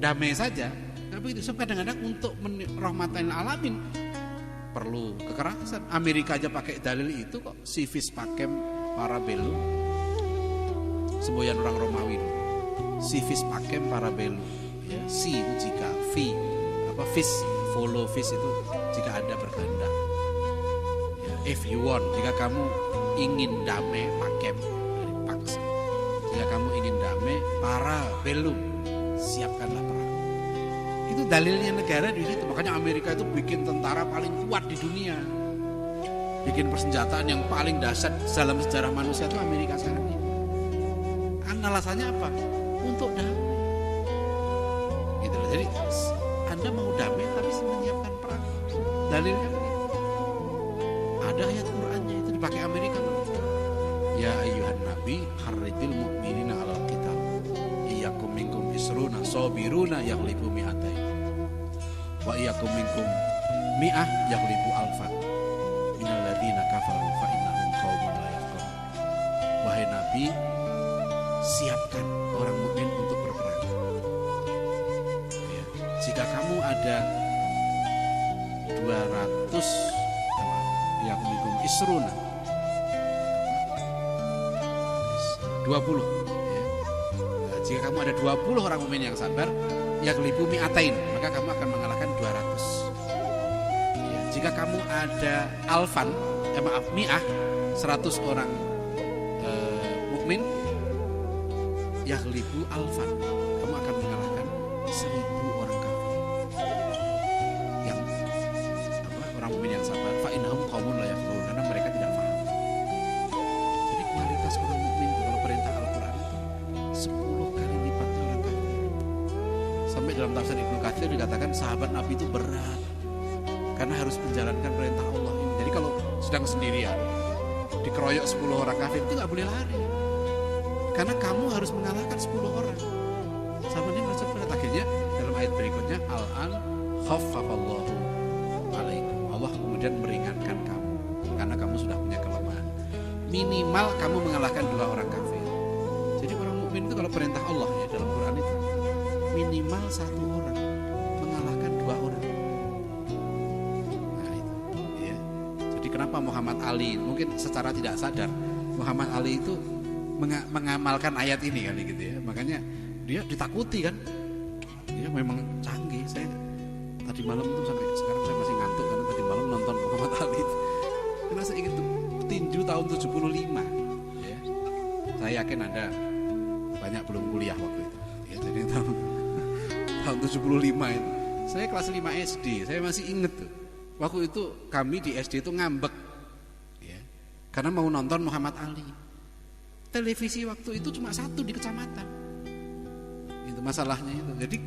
Speaker 1: damai saja, nggak begitu. So, kadang-kadang untuk rahmatan alamin perlu kekerasan. Amerika aja pakai dalil itu kok, civis pacem parabellum, semboyan orang Romawi, civis pacem parabellum. Ya, si itu jika, vis follow vis itu jika Anda berkehendak. Ya, if you want, jika kamu ingin damai, pacem dari pax. Jika kamu ingin damai, parabellum, siapkanlah perang. Itu dalilnya negara di situ. Makanya Amerika itu bikin tentara paling kuat di dunia, bikin persenjataan yang paling dahsyat dalam sejarah manusia itu Amerika sekarang ini. Alasannya apa? Untuk damai. Gitu loh. Jadi Anda mau damai tapi menyiapkan perang. Dalilnya begitu. Ada ayat Qur'annya itu dipakai Amerika. Ya ayyuhan nabi harridil mu'minina 'alal qital. Iyyakum minkum isruna sabiruna yaghlibu mi'atain. Wa iyyakum minkum mi'ah yaghlibu alfan. Minal ladzina kafaru fa innahum qaumun la yafqahun. Wahai nabi, siapkan orang mukmin untuk berperang. Ya. Jika kamu ada 200 yaghlibu minkum isruna 20 ya. Nah, jika kamu ada 20 orang mukmin yang sabar, yaghlibu mi'atain, maka kamu akan mengalahkan 200 ya. Jika kamu ada alfan, mi'ah 100 orang mukmin, yaghlibu alfan, kamu akan mengalahkan 1000 orang kafir. Yang orang mukmin yang sabar, fa innahum qaumun la yafqahun, karena mereka tidak paham. Jadi kualitas orang mukmin kalau perintah Al-Qur'an itu 10 kali lipat orang kafir. Sampai dalam tafsir Ibnu Katsir dikatakan sahabat Nabi itu berat karena harus menjalankan perintah Allah ini. Jadi kalau sedang sendirian dikeroyok 10 orang kafir itu nggak boleh lari, karena kamu harus mengalahkan 10 orang. Sahabatnya merasa berat. Akhirnya dalam ayat berikutnya, al-an khaffafallahu alaikum, Allah kemudian meringankan kamu karena kamu sudah punya kelemahan. Minimal kamu mengalahkan 2 orang kafir. Jadi orang mukmin itu kalau perintah Allah ya dalam Quran itu minimal 1 orang mengalahkan 2 orang. Nah itu ya. Jadi kenapa Muhammad Ali, mungkin secara tidak sadar Muhammad Ali itu mengamalkan ayat ini kali gitu ya. Makanya dia ditakuti kan. Dia memang canggih. Saya tadi malam tuh sampai sekarang saya masih ngantuk karena tadi malam nonton Muhammad Ali itu. Karena saya ingat tuh tinju tahun 75 ya. Saya yakin ada banyak belum kuliah waktu itu ya. Jadi tahun 75 itu saya kelas 5 SD. Saya masih ingat tuh. Waktu itu kami di SD itu ngambek ya, karena mau nonton Muhammad Ali. Televisi waktu itu cuma 1 di kecamatan. Itu masalahnya itu. Jadi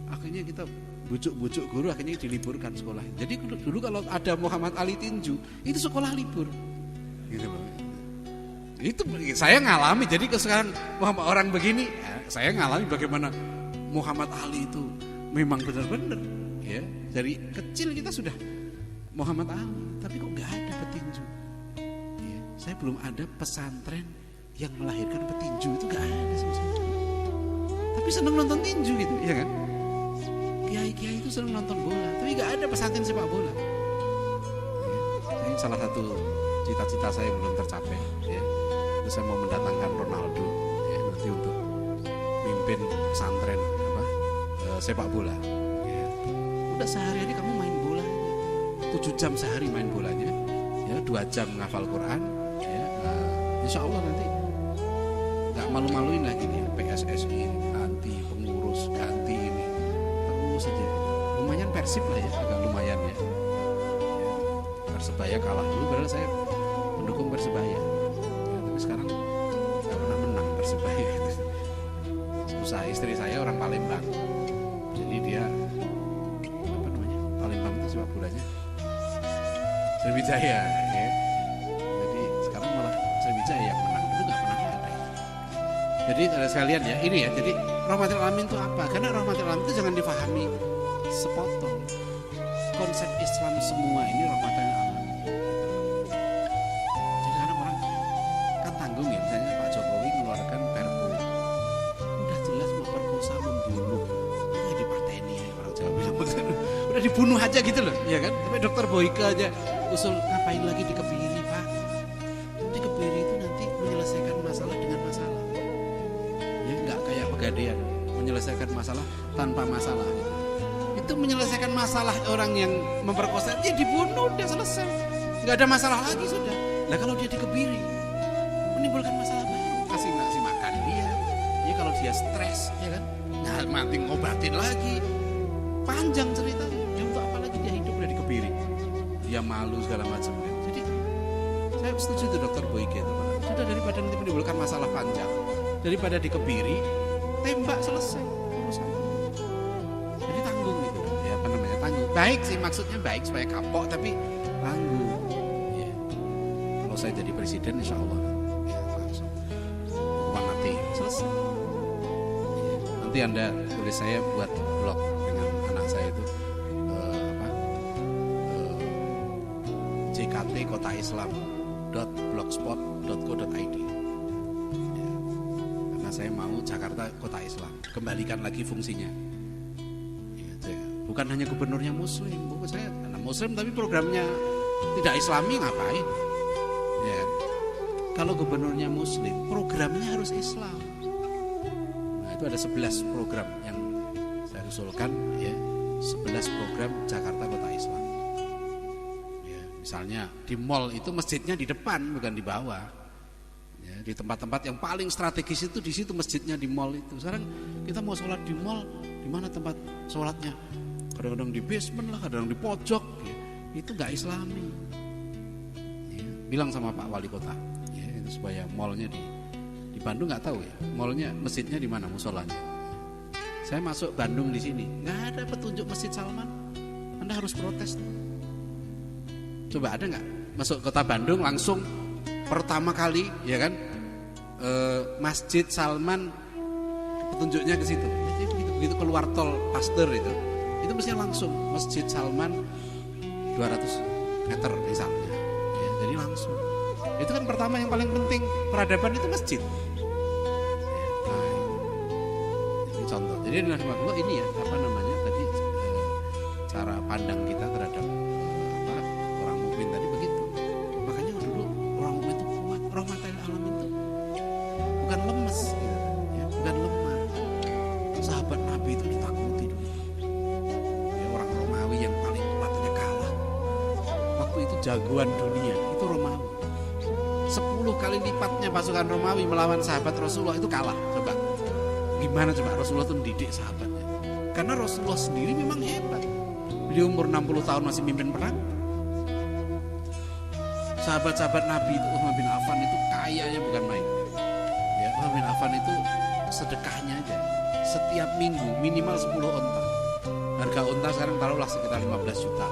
Speaker 1: akhirnya kita bujuk-bujuk guru, akhirnya diliburkan sekolah. Jadi dulu kalau ada Muhammad Ali tinju, itu sekolah libur. Gitu loh. Itu saya ngalami. Jadi sekarang orang begini, ya, saya ngalami bagaimana Muhammad Ali itu memang benar-benar ya. Dari kecil kita sudah Muhammad Ali, tapi kok nggak ada petinju. Ya, saya belum ada pesantren yang melahirkan petinju, itu gak ada sama sekali. Tapi seneng nonton tinju gitu, ya kan? Kiai-kiai itu seneng nonton bola, tapi gak ada pesantren sepak bola. Ya, ini salah satu cita-cita saya yang belum tercapai. Ya. Terus saya mau mendatangkan Ronaldo, ya, nanti untuk mimpin pesantren sepak bola. Ya. Udah sehari-hari kamu main bola, 7 jam sehari main bolanya, ya 2 jam ngafal Quran, ya. Insya Allah nanti nggak malu-maluin lagi nih PSSI ganti pengurus, ganti ini terus saja. Lumayan Persib lah ya, agak lumayan ya. Persebaya kalah dulu, padahal saya mendukung Persebaya ya, tapi sekarang nggak pernah menang Persebaya. Usaha istri saya orang Palembang, jadi dia Palembang itu sepak bolanya Sriwijaya ya. Sriwijaya yang menang, itu nggak pernah ada. Jadi sekalian ya, ini ya, jadi rahmatil alamin itu apa? Karena rahmatil alamin itu jangan difahami sepotong. Konsep Islam semua ini rahmatil alamin. Jadi karena orang kan tanggung ya, misalnya Pak Jokowi mengeluarkan perpu, udah jelas memperkosa, membunuh, udah dipateni ya orang Jawa bilang begitu, udah dibunuh aja gitu loh, ya kan? Tapi Dokter Boyke aja usul ngapain lagi dikebiri Pak? Dikebiri itu nanti menyelesaikan masalah dengan masalah. Ya nggak kayak Pegadaian menyelesaikan masalah tanpa masalah. Itu menyelesaikan masalah orang yang memperkosa, dia dibunuh, udah selesai, nggak ada masalah lagi sudah. Nah kalau dia dikebiri, menimbulkan masalah baru, kasih ngasih makan dia. Ya kalau dia stres, ya kan, nah mati ngobatin lagi, panjang ceritanya. Ya untuk apa lagi dia hidup udah dikebiri, dia malu segala macam. Jadi saya setuju itu Dokter Boyke itu, sudah daripada nanti menimbulkan masalah panjang, daripada dikebiri, tembak selesai urusan. Jadi tanggung gitu, ya apa namanya tanggung. Baik sih maksudnya baik supaya kapok tapi tanggung. Ya. Kalau saya jadi presiden insya Allah ya langsung hukuman mati selesai. Ya. Nanti Anda tulis saya buat blog dengan anak saya itu jkt.kotaislam.blogspot.co.id. Saya mau Jakarta kota Islam, kembalikan lagi fungsinya. Ya, bukan hanya gubernurnya Muslim, bukan saya anak Muslim tapi programnya tidak Islami ngapain? Ya, kalau gubernurnya Muslim, programnya harus Islam. Nah itu ada 11 program yang saya usulkan, ya 11 program Jakarta kota Islam. Ya, misalnya di mall itu masjidnya di depan bukan di bawah. Ya, di tempat-tempat yang paling strategis itu di situ masjidnya di mall itu. Sekarang kita mau sholat di mall, di mana tempat sholatnya? Kadang-kadang di basement lah, kadang-kadang di pojok. Ya, itu nggak Islami. Ya, bilang sama Pak Wali Kota, ya, itu supaya mallnya di Bandung nggak tahu ya, mallnya masjidnya di mana musolanya. Saya masuk Bandung di sini, nggak ada petunjuk Masjid Salman. Anda harus protes. Coba ada nggak masuk kota Bandung langsung pertama kali ya kan Masjid Salman petunjuknya ke situ. Jadi begitu keluar tol Pasteur itu mestinya langsung Masjid Salman 200 meter misalnya. Ya, jadi langsung. Itu kan pertama yang paling penting peradaban itu masjid. Ya, nah, ini contoh. Jadi ini ya apa namanya tadi cara pandang kita terhadap orang mukmin tadi begitu. Makanya dulu orang mukmin itu kuat, rahmatil alamin itu bukan lemes, ya, bukan lemah. Sahabat Nabi itu ditakuti dulu. Ya, orang Romawi yang paling kuatnya kalah. Waktu itu jagoan dunia itu Romawi. 10 kali lipatnya pasukan Romawi melawan sahabat Rasulullah itu kalah. Coba gimana coba Rasulullah itu mendidik sahabatnya? Karena Rasulullah sendiri memang hebat. Beliau umur 60 tahun masih mimpin perang. Sahabat-sahabat Nabi itu Utsman bin Affan itu kayanya bukan main. Ya, Utsman bin Affan itu sedekahnya aja setiap minggu minimal 10 onta. Harga onta sekarang taruhlah sekitar 15 juta.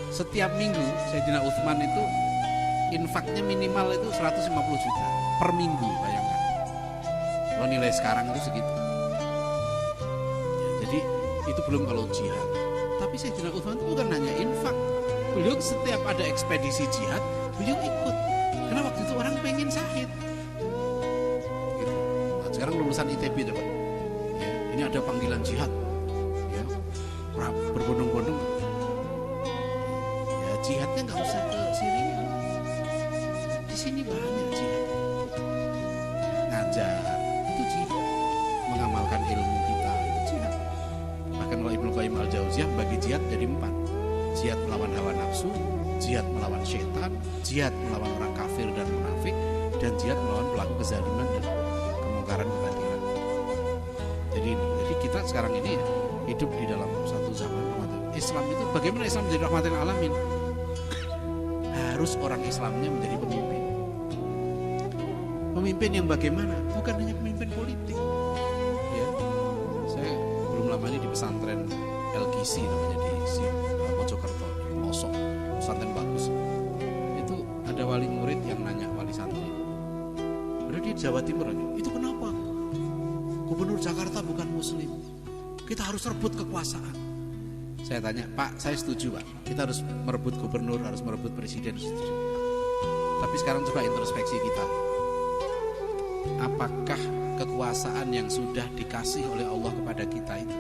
Speaker 1: Setiap minggu Sayyidina Utsman itu infaknya minimal itu 150 juta per minggu, bayangkan. Kalau nilai sekarang itu segitu. Ya, jadi itu belum kalau jihad. Tapi Sayyidina Utsman itu bukan hanya infak. Beliau setiap ada ekspedisi jihad, beliau ikut. Karena waktu itu orang pengen syahid. Gitu. Nah, sekarang lulusan ITB coba. Ya, ini ada panggilan jihad. Ya, berbondong-bondong. Ya, jihadnya nggak usah ke Syria. Di sini banyak jihad. Ngajar itu jihad. Mengamalkan ilmu kita itu jihad. Bahkan kalau Ibnu Qayyim al-Jauziyah bagi jihad jadi 4. Jihad melawan hawa nafsu, jihad melawan syaitan, jihad melawan orang kafir dan munafik, dan jihad melawan pelaku kezaliman dan kemungkaran kebatilan. Jadi kita sekarang ini hidup di dalam satu zaman Islam itu. Bagaimana Islam menjadi rahmatil alamin? Harus orang Islamnya menjadi pemimpin. Pemimpin yang bagaimana? Bukan hanya pemimpin politik. Ya, saya belum lama ini di pesantren LGC namanya di Mojokerto, di pelosok, pesantren bagus. Itu ada wali murid yang nanya wali santri,
Speaker 2: Jawa Timur. Itu kenapa? Gubernur Jakarta bukan muslim. Kita harus rebut kekuasaan. Saya tanya, Pak, saya setuju Pak. Kita harus merebut gubernur, harus merebut presiden. Setuju. Tapi sekarang coba introspeksi kita. Apakah kekuasaan yang sudah dikasih oleh Allah kepada kita itu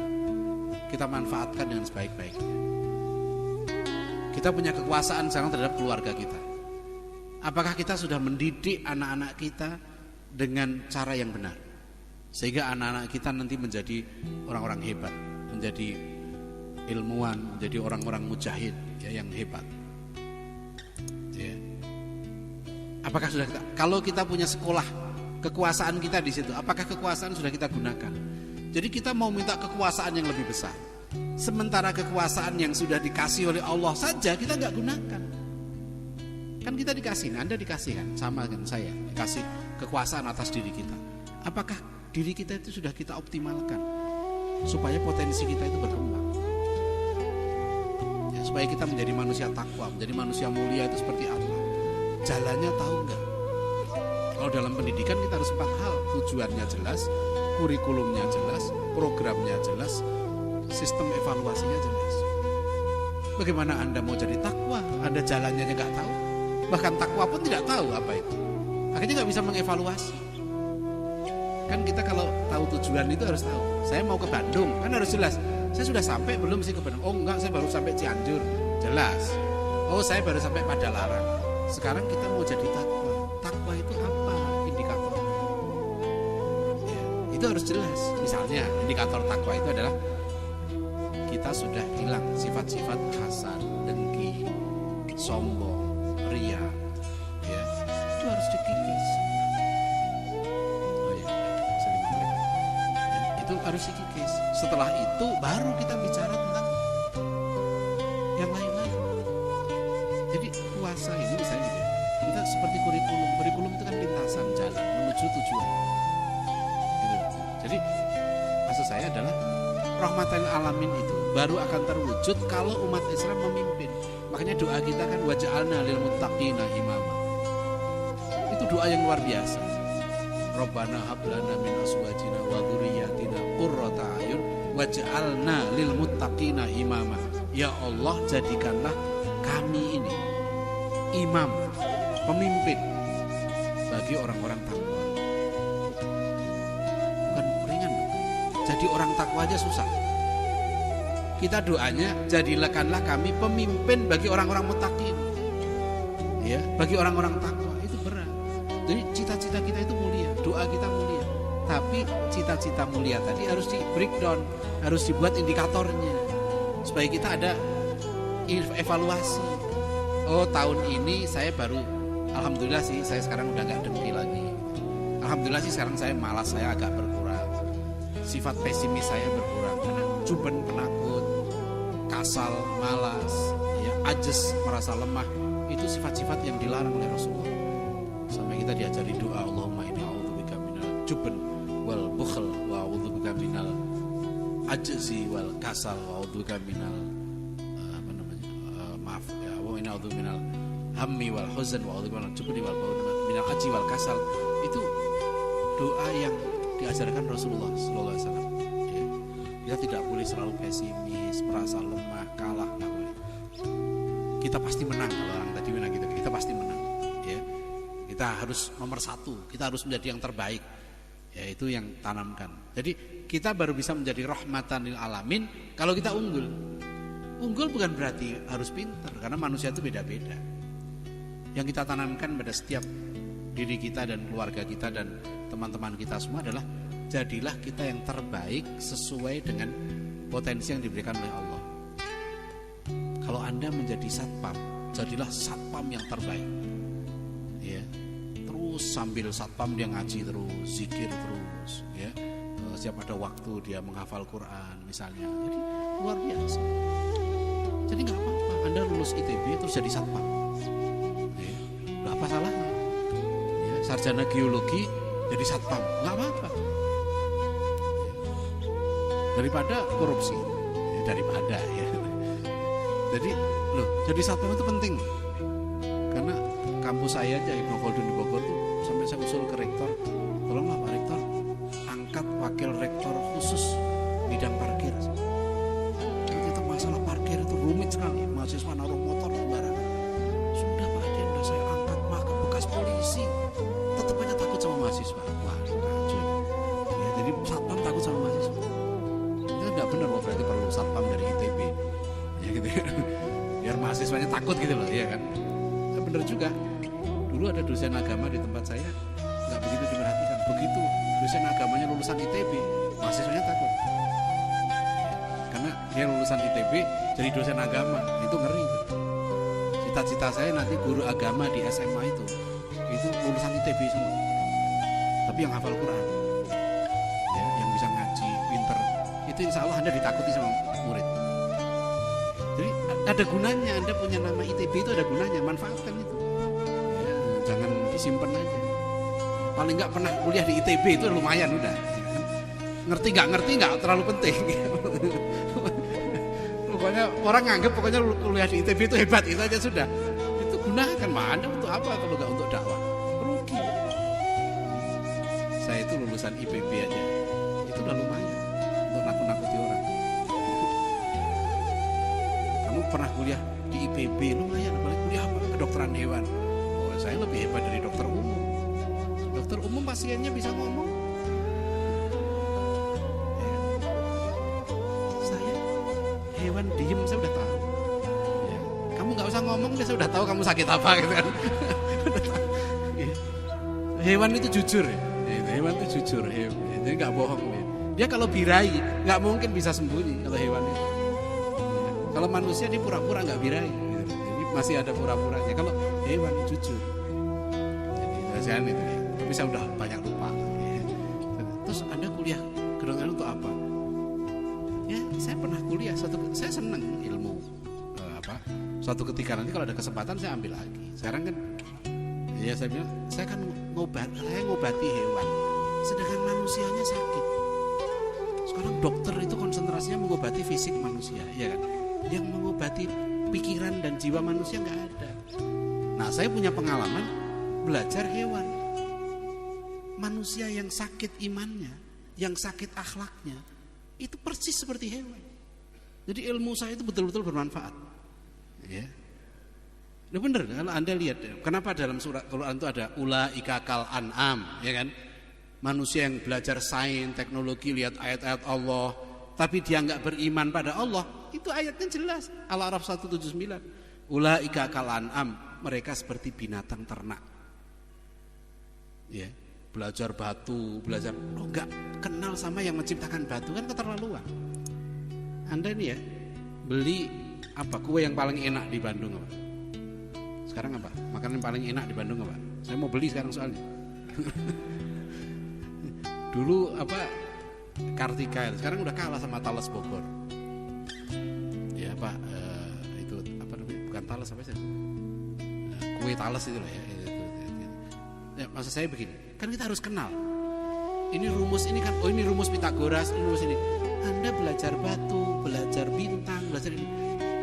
Speaker 2: kita manfaatkan dengan sebaik-baiknya? Kita punya kekuasaan sekarang terhadap keluarga kita. Apakah kita sudah mendidik anak-anak kita dengan cara yang benar? Sehingga anak-anak kita nanti menjadi orang-orang hebat, menjadi ilmuwan, menjadi orang-orang mujahid ya, yang hebat. Ya. Apakah sudah kita? Kalau kita punya sekolah, kekuasaan kita di situ, apakah kekuasaan sudah kita gunakan? Jadi kita mau minta kekuasaan yang lebih besar, sementara kekuasaan yang sudah dikasih oleh Allah saja kita nggak gunakan. Kan kita dikasih, Anda dikasih kan, sama dengan saya, dikasih kekuasaan atas diri kita. Apakah diri kita itu sudah kita optimalkan supaya potensi kita itu berkembang? Ya, supaya kita menjadi manusia takwa, menjadi manusia mulia itu seperti apa? Jalannya tahu nggak? Kalau dalam pendidikan kita harus 4 hal. Tujuannya jelas, kurikulumnya jelas, programnya jelas, sistem evaluasinya jelas. Bagaimana Anda mau jadi takwa? Anda jalannya nggak tahu. Bahkan takwa pun tidak tahu apa itu. Akhirnya nggak bisa mengevaluasi. Kan kita kalau tahu tujuan itu harus tahu. Saya mau ke Bandung, kan harus jelas. Saya sudah sampai belum sih ke Bandung? Oh enggak, saya baru sampai Cianjur. Jelas. Oh saya baru sampai Padalarang. Sekarang kita mau jadi takwa. Takwa itu apa indikator? Ya, itu harus jelas. Misalnya indikator takwa itu adalah kita sudah hilang sifat-sifat hasad, dengki, sombong, ria. Ya, itu harus dikikis. Oh ya, itu harus dikikis. Setelah itu baru kita bicara tentang yang lain-lain. Jadi puasa ini misalnya gitu ya, kita seperti kurikulum. Kurikulum itu kan lintasan jalan menuju tujuan. Gitu. Jadi maksud saya adalah rahmatan alamin itu baru akan terwujud kalau umat Islam memimpin. Makanya doa kita kan waj'alna lil muttaqina imama. Itu doa yang luar biasa. Rabbana hab lana min azwajina wa dzurriyyatina qurrata a'yun waj'alna lil muttaqina imama. Ya Allah, jadikanlah kami ini imam, pemimpin bagi orang-orang takwa. Bukan ringan loh. Jadi orang takwa aja susah. Kita doanya jadikanlah kami pemimpin bagi orang-orang muttaqin. Ya, bagi orang-orang takwa itu berat. Jadi cita-cita kita itu mulia, doa kita mulia. Tapi cita-cita mulia tadi harus di breakdown, harus dibuat indikatornya supaya kita ada evaluasi. Oh tahun ini saya baru, alhamdulillah sih saya sekarang udah gak dengki lagi. Alhamdulillah sih sekarang saya malas, saya agak berkurang. Sifat pesimis saya berkurang. Karena juben, penakut, kasal, malas, ya, ajes, merasa lemah. Itu sifat-sifat yang dilarang oleh Rasulullah. Sampai kita diajari doa, Allahumma inni a'udzubika minal juben wal bukhl wa a'udzubika minal ajzi wal kasal wa a'udzubika minal a'udzu minal hammi wal huzn wa a'udzu minal jubni wal minal ajzi wal kasal. Itu doa yang diajarkan Rasulullah sallallahu alaihi wasallam. Ya. Kita tidak boleh selalu pesimis, merasa lemah, kalah, enggak boleh. Kita pasti menang kalau orang tadi bilang gitu. Kita pasti menang, ya. Kita harus nomor 1, kita harus menjadi yang terbaik. Ya, itu yang tanamkan. Jadi kita baru bisa menjadi rahmatan lil alamin kalau kita unggul. Unggul bukan berarti harus pintar, karena manusia itu beda-beda. Yang kita tanamkan pada setiap diri kita dan keluarga kita dan teman-teman kita semua adalah jadilah kita yang terbaik sesuai dengan potensi yang diberikan oleh Allah. Kalau Anda menjadi satpam, jadilah satpam yang terbaik. Ya. Terus sambil satpam dia ngaji terus, zikir terus, ya. Setiap ada waktu dia menghafal Quran misalnya. Jadi luar biasa. Jadi nggak apa-apa Anda lulus ITB terus jadi satpam, ya, nggak apa salahnya. Ya, sarjana geologi jadi satpam, nggak apa-apa. Daripada korupsi, ya, daripada ya. Jadi jadi satpam itu penting karena kampus saya aja Ibnu Khaldun di Bogor tuh sampai saya usul ke rektor, tolonglah Pak Rektor angkat wakil rektor khusus bidang parkir. Kita masalah parkir itu rumit sekali, mahasiswa naruh motor sembarangan. Sudah Pak Adian, udah saya angkat maka bekas polisi tetap aja takut sama mahasiswa. Wah, kacau. Ya, jadi satpam takut sama mahasiswa. Itu nggak benar loh, berarti perlu satpam dari ITB. Ya gitu ya. Biar mahasiswanya takut gitu loh, ya kan? Ya, benar juga. Dulu ada dosen agama di tempat saya nggak begitu diperhatikan. Begitu dosen agamanya lulusan ITB, mahasiswanya takut. Karena dia lulusan ITB jadi dosen agama, itu ngeri itu. Cita-cita saya nanti guru agama di SMA itu lulusan ITB semua. Tapi yang hafal Quran, ya, yang bisa ngaji, pinter, itu insya Allah Anda ditakuti sama murid. Jadi ada gunanya, Anda punya nama ITB itu ada gunanya, manfaatkan itu. Ya, jangan disimpan aja. Paling nggak pernah kuliah di ITB itu lumayan udah. Ngerti nggak terlalu penting. Pokoknya orang nganggap pokoknya kuliah di ITB itu hebat, itu aja sudah. Itu gunakan, Anda untuk apa kalau nggak untuk dakwah? Rugi. Saya itu lulusan IPB aja, itu udah lumayan untuk nakut-nakuti orang. Kamu pernah kuliah di IPB lumayan, apalagi kuliah apa? Kedokteran hewan. Oh, saya lebih hebat dari dokter umum. Dokter umum pasiennya bisa ngomong. Hewan diem saya udah tahu. Ya. Kamu nggak usah ngomong, saya udah tahu kamu sakit apa gitu kan. Ya. Hewan itu jujur ya. Hewan itu jujur, jadi nggak bohong. Ya. Dia kalau birahi nggak mungkin bisa sembunyi kalau hewan itu. Ya. Kalau manusia dia pura-pura nggak birahi, gitu. Jadi masih ada pura-puranya. Kalau hewan jujur. Jadi kasihan itu ya. Tapi saya udah banyak lupa. Ya. Terus Anda kuliah kedokteran untuk apa? Ya, saya pernah kuliah, saya senang ilmu suatu ketika nanti kalau ada kesempatan saya ambil lagi. Sekarang kan ya saya bilang saya kan ngobati hewan, sedangkan manusianya sakit. Sekarang dokter itu konsentrasinya mengobati fisik manusia, ya kan? Yang mengobati pikiran dan jiwa manusia nggak ada. Nah, saya punya pengalaman belajar hewan. Manusia yang sakit imannya, yang sakit akhlaknya, itu persis seperti hewan. Jadi ilmu saya itu betul-betul bermanfaat. Ya. Nah, benar kalau Anda lihat kenapa dalam surat Quran itu ada ulaika kal an'am, ya kan? Manusia yang belajar sains, teknologi, lihat ayat-ayat Allah, tapi dia enggak beriman pada Allah, itu ayatnya jelas. Al-A'raf 179. Ulaika kal an'am, mereka seperti binatang ternak. Ya. Belajar batu, enggak kenal sama yang menciptakan batu, kan keterlaluan. Anda ini ya beli apa kue yang paling enak di Bandung apa? Sekarang apa? Makanan yang paling enak di Bandung apa? Saya mau beli sekarang soalnya. Dulu apa Kartika, sekarang udah kalah sama Talas Bogor. Ya apa itu apa namanya? Bukan Talas apa sih? Kue Talas itu lah ya. Ya, maksud saya begini, kan kita harus kenal. Ini rumus ini kan, oh ini rumus Pitagoras, ini rumus ini. Anda belajar batu, belajar bintang, belajar ini.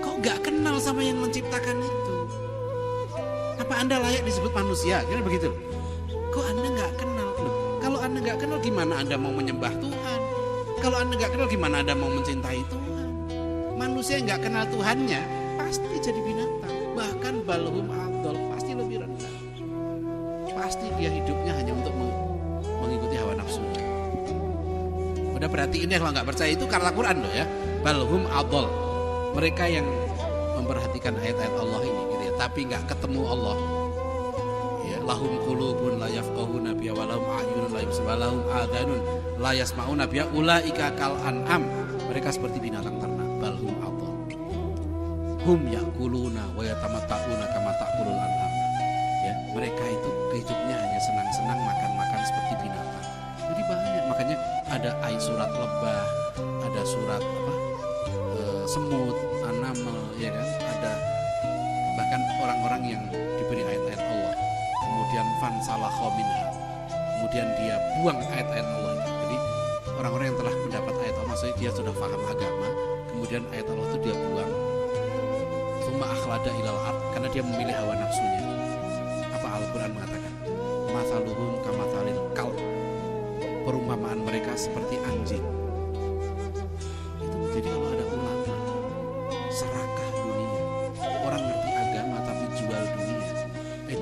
Speaker 2: Kok nggak kenal sama yang menciptakan itu? Apa Anda layak disebut manusia? Kira begitu. Kok Anda nggak kenal? Kalau Anda nggak kenal, gimana Anda mau menyembah Tuhan? Kalau Anda nggak kenal, gimana Anda mau mencintai Tuhan? Manusia yang nggak kenal Tuhannya pasti jadi binatang. Bahkan balhum adol, pasti lebih rendah. Pasti dia hidupnya hanya untuk mengikuti hawa nafsunya. Udah berarti ini kalau nggak percaya itu karena Quran loh ya. Balhum adol, mereka yang memperhatikan ayat-ayat Allah ini gitu ya, tapi nggak ketemu Allah. Ya, lahum qulubun la yafqahuna biha wa lahum a'yunun la yubsiruna wa lahum adhanun la yasma'una biha ulaika kal an'am. Mereka seperti binatang ternak. Balhum adol. Hum ya'kuluna wa yatamatta'una kama ta'kulul an'am. Ya, mereka itu hidupnya hanya senang-senang makan-makan seperti binatang. Jadi banyak, makanya ada ayat surat lebah, ada surat apa semut, anamel, ya kan? Ada bahkan orang-orang yang diberi ayat-ayat Allah, kemudian fansalakha minha, kemudian dia buang ayat-ayat Allah. Jadi orang-orang yang telah mendapat ayat Allah, maksudnya dia sudah paham agama, kemudian ayat Allah itu dia buang. Tsumma akhlada ilal ard, karena dia memilih hawa nafsunya. Al-Quran mengatakan mathaluhum kamathalil kalb, perumpamaan mereka seperti anjing. Itu jadi kalau ada ulama serakah dunia, orang ngerti agama tapi jual dunia,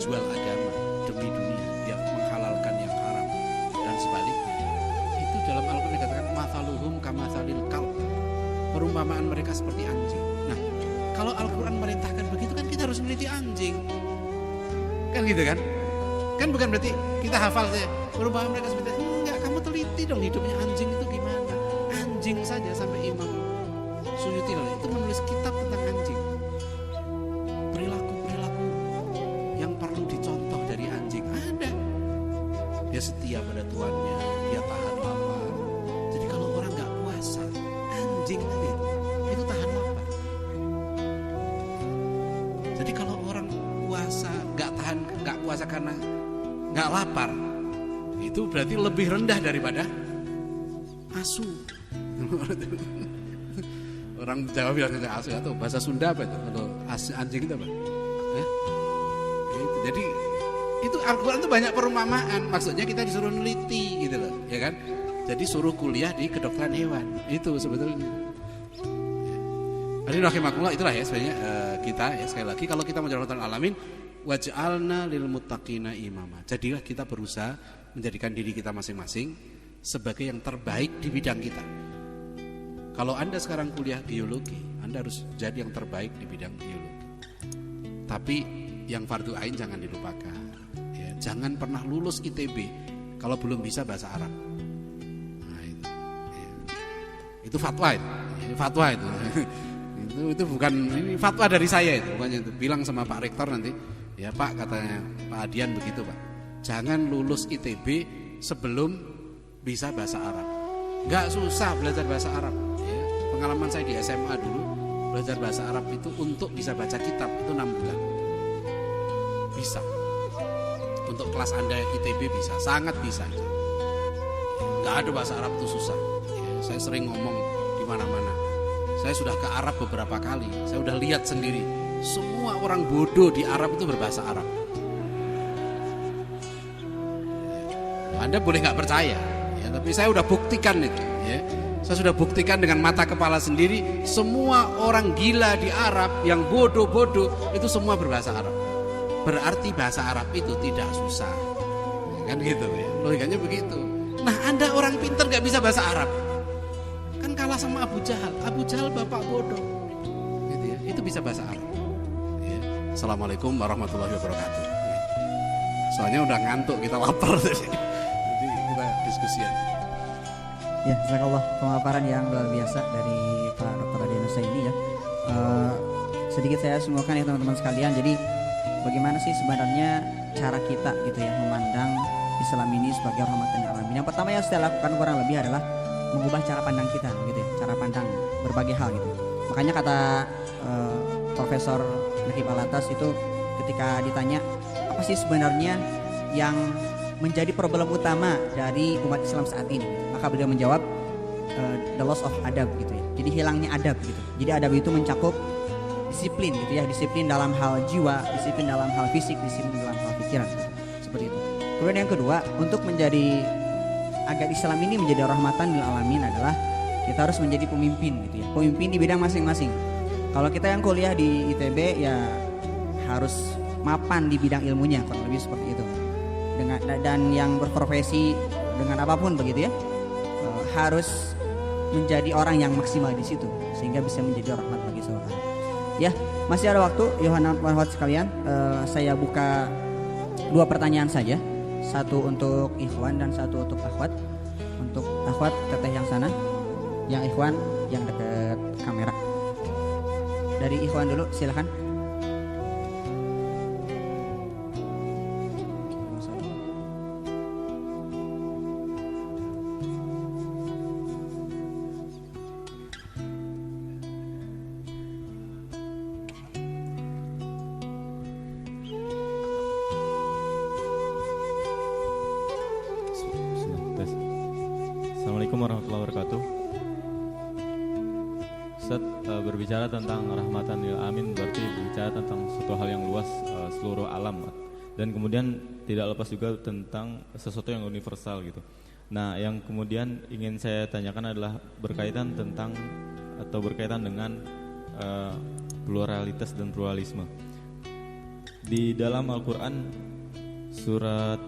Speaker 2: jual agama demi dunia, dia menghalalkan yang haram dan sebaliknya. Itu dalam Al-Quran dikatakan mathaluhum kamathalil kalb, perumpamaan mereka seperti anjing. Nah, kalau Al-Quran merintahkan begitu kan kita harus meneliti anjing. Kan gitu kan? Kan bukan berarti kita hafal saja perumpamaan mereka seperti anjing. Enggak, kamu teliti dong hidupnya anjing itu gimana. Anjing saja sampai Imam Suyuti itu menulis kitab tentang anjing. Perilaku-perilaku yang perlu dicontoh dari anjing ada. Dia setia pada tuannya, dia tahan lapar. Jadi kalau orang nggak puasa, anjing tadi itu tahan lapar. Jadi kalau orang puasa nggak puasa karena nggak lapar, itu berarti lebih rendah daripada asu. Orang Jawa bilang asu atau bahasa Sunda apa itu? Kalau anjing itu apa? Jadi itu Al-Quran itu banyak perumpamaan. Maksudnya kita disuruh neliti gitu loh, ya kan? Jadi suruh kuliah di kedokteran hewan. Itu sebetulnya. Jadi rahimakumullah, itulah ya sebenarnya kita ya sekali lagi kalau kita menjadi rahmatan alamin, waj'alna lil muttaqina imama. Jadilah kita berusaha menjadikan diri kita masing-masing sebagai yang terbaik di bidang kita. Kalau Anda sekarang kuliah biologi, Anda harus jadi yang terbaik di bidang biologi. Tapi yang fardu ain jangan dilupakan. Ya, jangan pernah lulus ITB kalau belum bisa bahasa Arab. Nah, itu, ya. Itu fatwa itu. Ini fatwa itu. Itu bukan, ini fatwa dari saya itu, bukannya itu. Bilang sama Pak Rektor nanti, ya Pak, katanya Pak Adian begitu Pak. Jangan lulus ITB sebelum bisa bahasa Arab. Enggak susah belajar bahasa Arab. Ya, pengalaman saya di SMA dulu, belajar bahasa Arab itu untuk bisa baca kitab itu 6 bulan. Bisa. Untuk kelas Anda ITB bisa, sangat bisa. Enggak ada bahasa Arab itu susah. Ya, saya sering ngomong di mana-mana. Saya sudah ke Arab beberapa kali. Saya sudah lihat sendiri. Semua orang bodoh di Arab itu berbahasa Arab. Anda boleh nggak percaya, ya, tapi saya sudah buktikan itu. Ya. Saya sudah buktikan dengan mata kepala sendiri. Semua orang gila di Arab yang bodoh-bodoh itu semua berbahasa Arab. Berarti bahasa Arab itu tidak susah. Ya, kan gitu ya. Logikanya begitu. Nah, Anda orang pintar nggak bisa bahasa Arab. Kan kalah sama Abu Jahal. Abu Jahal bapak bodoh, gitu ya. Itu bisa bahasa Arab. Ya. Assalamualaikum warahmatullahi wabarakatuh. Soalnya udah ngantuk, kita lapar jadi kita diskusian.
Speaker 3: Ya, jazakallah pemaparan yang luar biasa dari Pak Dr. Adianusa ini ya. Sedikit saya sungguhkan ya teman-teman sekalian. Jadi bagaimana sih sebenarnya cara kita gitu ya memandang Islam ini sebagai rahmatan lil alamin. Yang pertama yang saya lakukan kurang lebih adalah mengubah cara pandang kita gitu ya, cara pandang berbagai hal gitu. Makanya kata Profesor Naqib Alatas itu ketika ditanya apa sih sebenarnya yang menjadi problem utama dari umat Islam saat ini, maka beliau menjawab the loss of adab gitu ya. Jadi hilangnya adab gitu. Jadi adab itu mencakup disiplin gitu ya, disiplin dalam hal jiwa, disiplin dalam hal fisik, disiplin dalam hal pikiran gitu. Seperti itu. Kemudian yang kedua, untuk menjadi agar Islam ini menjadi rahmatan lil alamin adalah kita harus menjadi pemimpin gitu ya. Pemimpin di bidang masing-masing. Kalau kita yang kuliah di ITB ya harus mapan di bidang ilmunya, kurang lebih seperti itu. Dan yang berprofesi dengan apapun begitu ya, harus menjadi orang yang maksimal di situ sehingga bisa menjadi rahmat bagi seorang. Ya, masih ada waktu, Yohanan Wahwat sekalian, saya buka 2 pertanyaan saja. Satu untuk ikhwan dan satu untuk akhwat. Untuk akhwat teteh yang sana, yang ikhwan yang dekat kamera. Dari ikhwan dulu silakan.
Speaker 4: Assalamualaikum warahmatullahi wabarakatuh. Ustaz, berbicara tentang rahmatan lil alamin berarti berbicara tentang suatu hal yang luas, seluruh alam. Dan kemudian tidak lepas juga tentang sesuatu yang universal gitu. Nah, yang kemudian ingin saya tanyakan adalah berkaitan dengan pluralitas dan pluralisme. Di dalam Al-Quran surat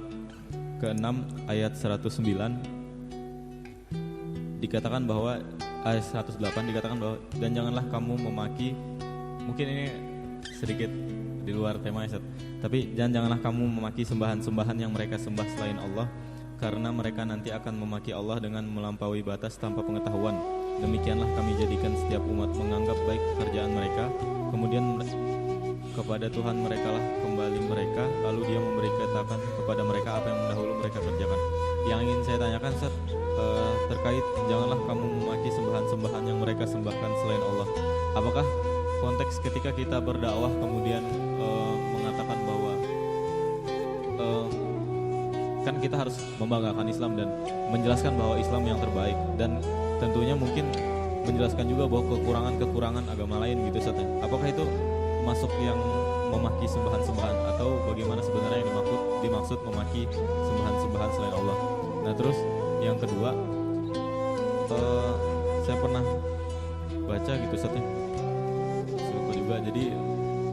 Speaker 4: ke-6 ayat 109 dikatakan bahwa ayat 108 dikatakan bahwa dan janganlah kamu memaki, mungkin ini sedikit di luar tema Ustaz, tapi janganlah kamu memaki sembahan-sembahan yang mereka sembah selain Allah, karena mereka nanti akan memaki Allah dengan melampaui batas tanpa pengetahuan. Demikianlah kami jadikan setiap umat menganggap baik pekerjaan mereka, kemudian kepada Tuhan merekalah kembali mereka, lalu Dia memberi katakan kepada mereka apa yang dahulu mereka kerjakan. Yang ingin saya tanyakan Ustaz, terkait janganlah kamu memaki sembahan-sembahan yang mereka sembahkan selain Allah. Apakah konteks ketika kita berdakwah kemudian mengatakan bahwa kan kita harus membanggakan Islam dan menjelaskan bahwa Islam yang terbaik, dan tentunya mungkin menjelaskan juga bahwa kekurangan-kekurangan agama lain gitu Ustaz. Apakah itu masuk yang memaki sembahan-sembahan atau bagaimana sebenarnya yang dimaksud memaki sembahan-sembahan selain Allah? Nah, terus yang kedua, saya pernah baca gitu Ustaz ya, juga jadi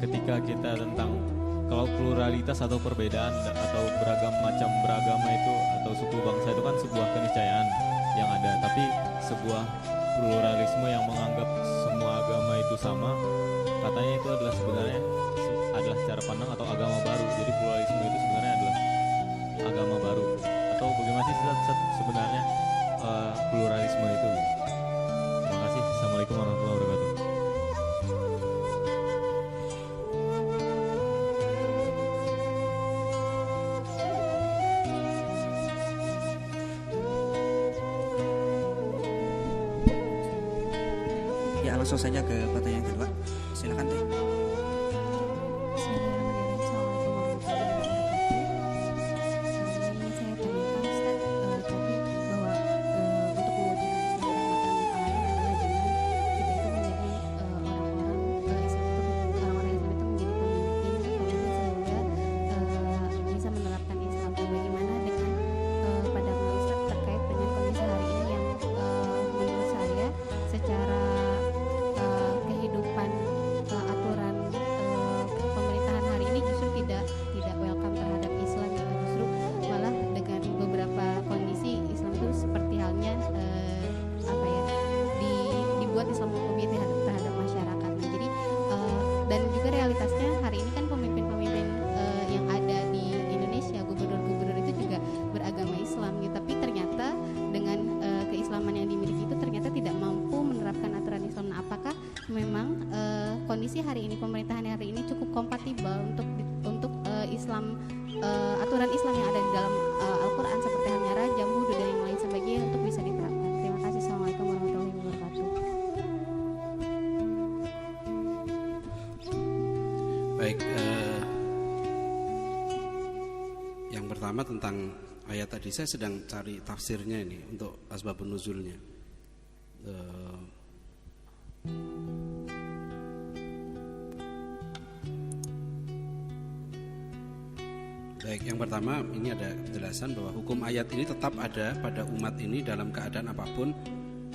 Speaker 4: ketika kita tentang kalau pluralitas atau perbedaan atau beragama itu atau suku bangsa itu kan sebuah keniscayaan yang ada, tapi sebuah pluralisme yang menganggap semua agama itu sama, katanya itu adalah sebenarnya cara pandang atau agama baru. Jadi pluralisme itu sebenarnya adalah agama baru, atau bagaimana sih sebenarnya pluralisme itu? Terima kasih. Assalamualaikum warahmatullahi wabarakatuh.
Speaker 3: Ya, langsung saja ke pertanyaan kedua. Silakan Teh.
Speaker 5: Kondisi hari ini, pemerintahan hari ini cukup kompatibel untuk aturan Islam yang ada di dalam Al-Quran seperti halnya rajam, hudud dan yang lain sebagainya untuk bisa diterapkan. Terima kasih. Assalamualaikum warahmatullahi wabarakatuh.
Speaker 1: Baik, yang pertama tentang ayat tadi, saya sedang cari tafsirnya ini untuk asbabun nuzulnya. Baik, yang pertama ini ada penjelasan bahwa hukum ayat ini tetap ada pada umat ini dalam keadaan apapun,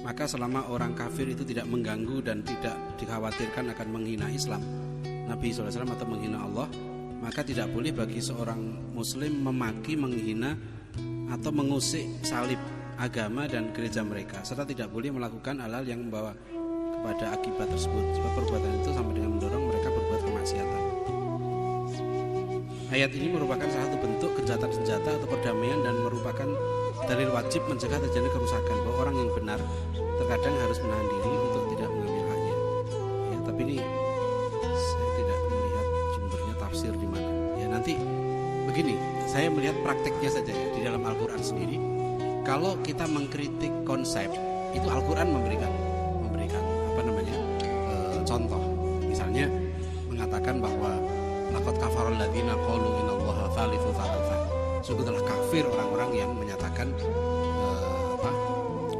Speaker 1: maka selama orang kafir itu tidak mengganggu dan tidak dikhawatirkan akan menghina Islam, Nabi SAW atau menghina Allah, maka tidak boleh bagi seorang muslim memaki, menghina atau mengusik salib agama dan gereja mereka, serta tidak boleh melakukan hal-hal yang membawa kepada akibat tersebut, sebab perbuatan itu sampai dengan mendorong mereka berbuat kemaksiatan. Ayat ini merupakan salah satu bentuk gencatan senjata atau perdamaian dan merupakan dalil wajib mencegah terjadi kerusakan, bahwa orang yang benar terkadang harus menahan diri untuk tidak mengambil haknya. Ya, tapi ini saya tidak melihat sumbernya tafsir di mana. Ya, nanti begini, saya melihat prakteknya saja ya di dalam Al-Quran sendiri. Kalau kita mengkritik konsep itu, Al-Quran memberikan contoh. Misalnya mengatakan bahwa laqad kafaral ladzina qalu innallaha thalithu tsalatsa. Sungguh telah kafir orang-orang yang menyatakan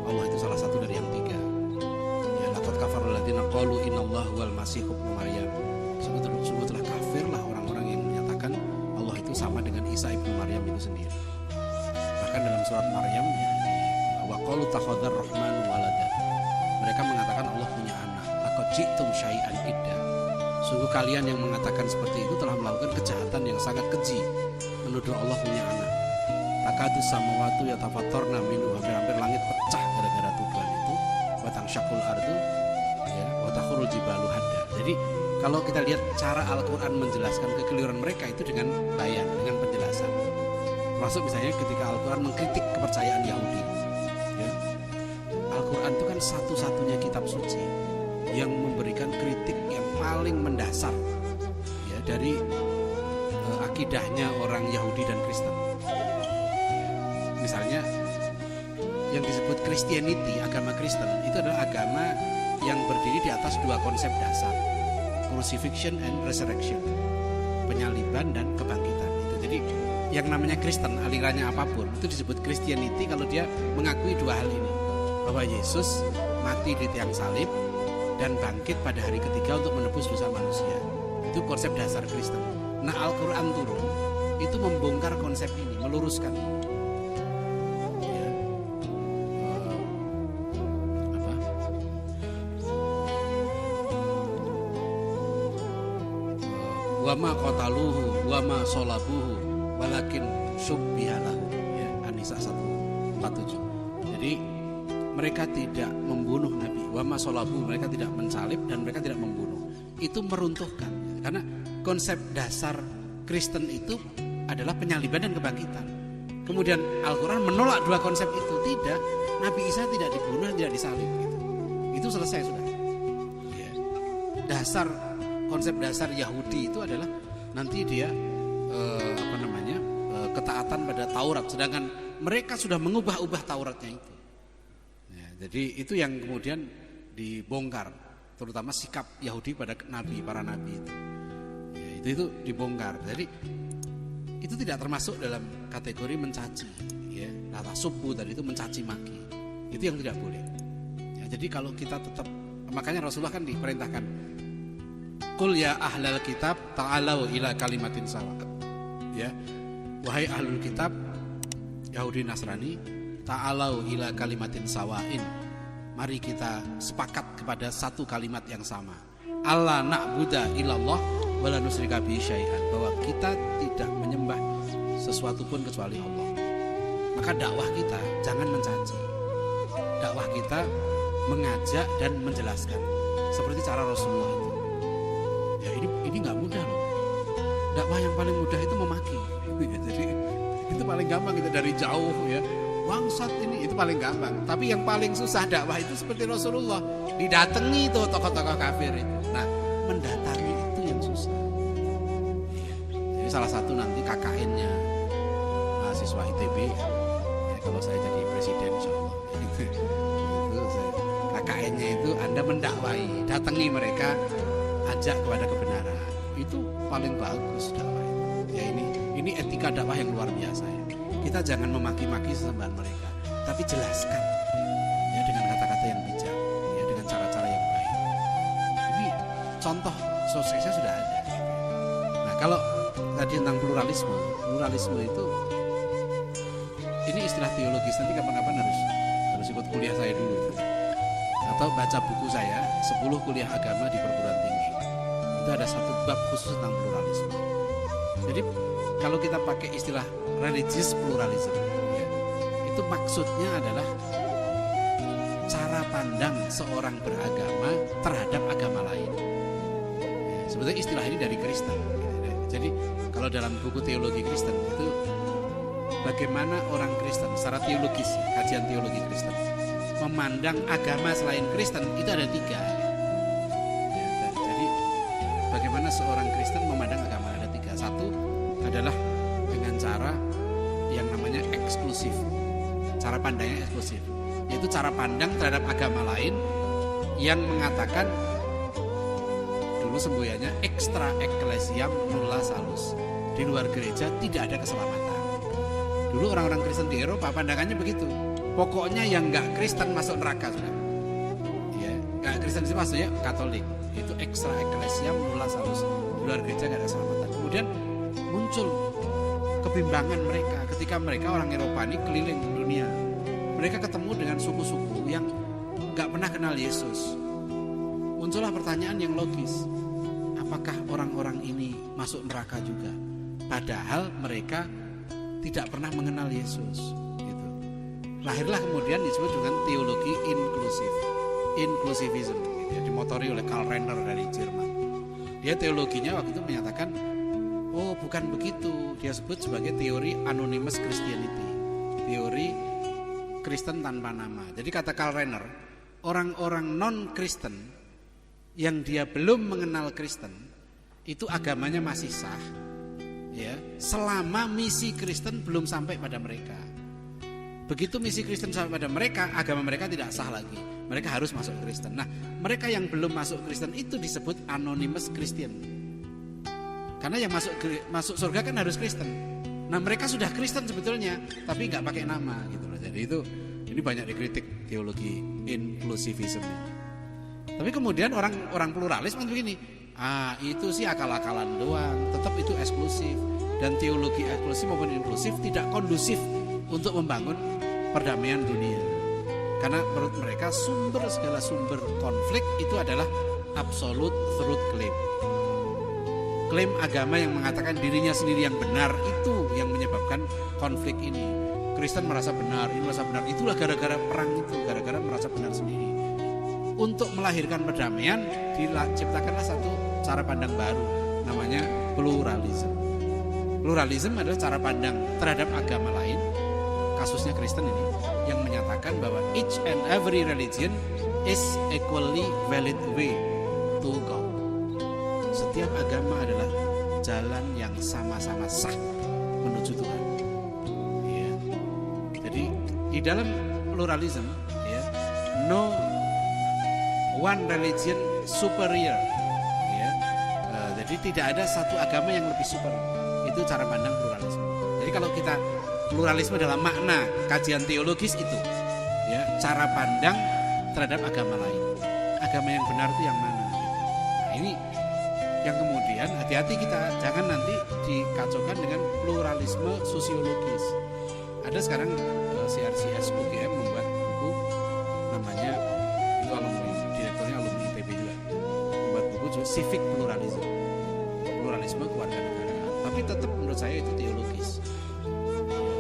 Speaker 1: Allah itu salah satu dari yang tiga. Ya, laqad kafaral ladzina qalu innallaha wal masih ibnu Maryam. Sungguh telah kafirlah orang-orang yang menyatakan Allah itu sama itu sendiri. Bahkan dalam surat Maryam ya, wa qalu takhadzar rahmanu walada. Mereka mengatakan Allah punya anak. Laqad ji'tum syai'an idda. Sungguh kalian yang mengatakan seperti itu telah melakukan kejahatan yang sangat keji, menuduh Allah punya anak. Takadu samawati yatafattarna minhu, hampir-hampir langit pecah gara-gara tuduhan itu. Wa tansyaqqul ardu ya, wa takhurul jibalu hadda. Jadi kalau kita lihat cara Al-Quran menjelaskan kekeliruan mereka itu dengan bayan, dengan penjelasan. Termasuk misalnya ketika Al-Quran mengkritik kepercayaan Yahudi ya. Al-Quran itu kan satu-satunya kitab suci yang memberikan kritik yang paling mendasar ya, dari akidahnya orang Yahudi dan Kristen. Misalnya yang disebut Christianity, agama Kristen, itu adalah agama yang berdiri di atas dua konsep dasar, crucifixion and resurrection, penyaliban dan kebangkitan. Itu jadi yang namanya Kristen, alirannya apapun, itu disebut Christianity kalau dia mengakui dua hal ini, bahwa Yesus mati di tiang salib dan bangkit pada hari ketiga untuk menebus dosa manusia. Itu konsep dasar Kristen. Nah, Al-Quran turun itu membongkar konsep ini, meluruskan ya. Wama qataluhu wama sholabuhu walakin syubbihalahu ya, An-Nisa 147. Jadi mereka tidak membunuh Nabi, wama sholabuhu, mereka tidak mensalib dan mereka tidak membunuh. Itu meruntuhkan, karena konsep dasar Kristen itu adalah penyaliban dan kebangkitan. Kemudian Al-Quran menolak dua konsep itu. Tidak, Nabi Isa tidak dibunuh, tidak disalib gitu. Itu selesai sudah ya. Dasar konsep dasar Yahudi itu adalah nanti dia ketaatan pada Taurat, sedangkan mereka sudah mengubah-ubah Tauratnya itu ya, jadi itu yang kemudian dibongkar, terutama sikap Yahudi pada nabi, para nabi itu ya, itu dibongkar. Jadi itu tidak termasuk dalam kategori mencaci ya, kata subuh tadi itu mencaci maki, itu yang tidak boleh ya. Jadi kalau kita tetap, makanya Rasulullah kan diperintahkan, qul ya ahlal kitab ta'alau ila kalimatin sawa ya, wahai ahlul kitab Yahudi Nasrani, ta'alau ila kalimatin sawain, mari kita sepakat kepada satu kalimat yang sama, alla na'budu illallah wala nusyrika bihi syai'an, bahwa kita tidak menyembah sesuatu pun kecuali Allah. Maka dakwah kita jangan mencaci, dakwah kita mengajak dan menjelaskan seperti cara Rasulullah itu ya. Ini nggak mudah loh. Dakwah yang paling mudah itu memaki. Jadi itu paling gampang, kita dari jauh ya, bangsat ini, itu paling gampang. Tapi yang paling susah dakwah itu seperti Rasulullah, didatangi itu tokoh-tokoh kafir itu. Nah, mendatangi itu yang susah. Jadi salah satu nanti KKN-nya mahasiswa ITB ya, kalau saya jadi presiden insyaallah itu KKN-nya itu Anda mendakwai, datangi mereka, ajak kepada kebenaran. Itu paling bagus dakwah itu. Ya ini etika dakwah yang luar biasa ya. Kita jangan memaki-maki sesembahan mereka, tapi jelaskan ya dengan kata-kata yang bijak ya, dengan cara-cara yang baik. Ini contoh suksesnya sudah ada. Nah, kalau tadi tentang pluralisme itu ini istilah teologis, nanti kapan-kapan harus ikut kuliah saya dulu atau baca buku saya 10 kuliah agama di perguruan tinggi. Itu ada satu bab khusus tentang pluralisme. Jadi kalau kita pakai istilah religious pluralism ya, itu maksudnya adalah cara pandang seorang beragama terhadap agama lain ya, sebetulnya istilah ini dari Kristen ya. Jadi kalau dalam buku teologi Kristen itu bagaimana orang Kristen secara teologis, kajian teologi Kristen memandang agama selain Kristen itu ada 3 ya. Jadi bagaimana seorang Kristen memandang agama ada 3. Satu adalah dengan cara yang namanya eksklusif, cara pandangnya eksklusif, yaitu cara pandang terhadap agama lain yang mengatakan dulu semboyannya extra ecclesiam nulla salus, di luar gereja tidak ada keselamatan. Dulu orang-orang Kristen di Eropa pandangannya begitu, pokoknya yang nggak Kristen masuk neraka sudah. Ya, nggak Kristen itu maksudnya Katolik, itu extra ecclesiam nulla salus, di luar gereja nggak ada keselamatan. Kemudian muncul
Speaker 2: kebimbangan mereka ketika mereka orang Eropa ini keliling dunia. Mereka ketemu dengan suku-suku yang gak pernah kenal Yesus. Muncullah pertanyaan yang logis, apakah orang-orang ini masuk neraka juga? Padahal mereka tidak pernah mengenal Yesus. Gitu. Lahirlah kemudian disebut dengan teologi inklusivism, gitu ya, dimotori oleh Karl Rahner dari Jerman. Dia teologinya waktu itu menyatakan, oh bukan begitu, dia sebut sebagai teori anonymous Christianity, teori Kristen tanpa nama. Jadi kata Karl Rahner, orang-orang non-Kristen yang dia belum mengenal Kristen itu agamanya masih sah, ya, selama misi Kristen belum sampai pada mereka. Begitu misi Kristen sampai pada mereka, agama mereka tidak sah lagi. Mereka harus masuk Kristen. Nah, mereka yang belum masuk Kristen itu disebut anonymous Christian. Karena yang masuk surga kan harus Kristen. Nah, mereka sudah Kristen sebetulnya, tapi nggak pakai nama gitu loh. Jadi ini banyak dikritik teologi inklusivisme. Tapi kemudian orang pluralis kan begini, itu sih akal-akalan doang, tetap itu eksklusif. Dan teologi eksklusif maupun inklusif tidak kondusif untuk membangun perdamaian dunia. Karena menurut mereka segala sumber konflik itu adalah absolute truth claim. Klaim agama yang mengatakan dirinya sendiri yang benar itu yang menyebabkan konflik ini. Kristen merasa benar, ini merasa benar. Itulah gara-gara perang itu, gara-gara merasa benar sendiri. Untuk melahirkan perdamaian diciptakanlah satu cara pandang baru, namanya pluralisme. Pluralisme adalah cara pandang terhadap agama lain, kasusnya Kristen ini, yang menyatakan bahwa each and every religion is equally valid way to God. Setiap agama adalah jalan yang sama-sama sah menuju Tuhan. Ya. Jadi di dalam pluralisme, ya, no one religion superior. Ya. Jadi tidak ada satu agama yang lebih super. Itu cara pandang pluralisme. Jadi kalau kita pluralisme dalam makna kajian teologis itu, ya, cara pandang terhadap agama lain. Agama yang benar itu yang mana? Nah, ini yang kemudian hati-hati kita jangan nanti dikacaukan dengan pluralisme sosiologis. Ada sekarang CRCS UGM membuat buku namanya, itu alumni, direkturnya alumni ITB juga, membuat buku juga civic pluralism, pluralisme kewarganegaraan. Tapi tetap menurut saya itu teologis.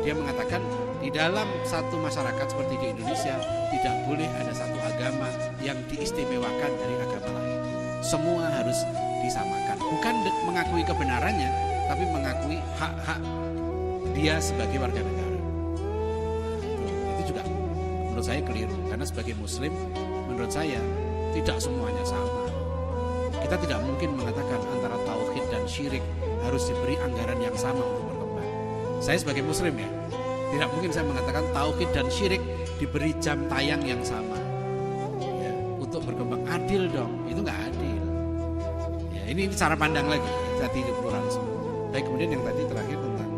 Speaker 2: Dia mengatakan di dalam satu masyarakat seperti di Indonesia tidak boleh ada satu agama yang diistimewakan dari agama lain. Semua harus disamakan, bukan mengakui kebenarannya, tapi mengakui hak-hak dia sebagai warga negara. Itu juga menurut saya keliru, karena sebagai Muslim, menurut saya tidak semuanya sama. Kita tidak mungkin mengatakan antara tauhid dan syirik harus diberi anggaran yang sama untuk berkembang. Saya sebagai Muslim, ya, tidak mungkin saya mengatakan tauhid dan syirik diberi jam tayang yang sama, ya, untuk berkembang. Adil dong, itu nggak adil. Ini cara pandang lagi, jadi pluralisme. Baik, kemudian yang tadi terakhir tentang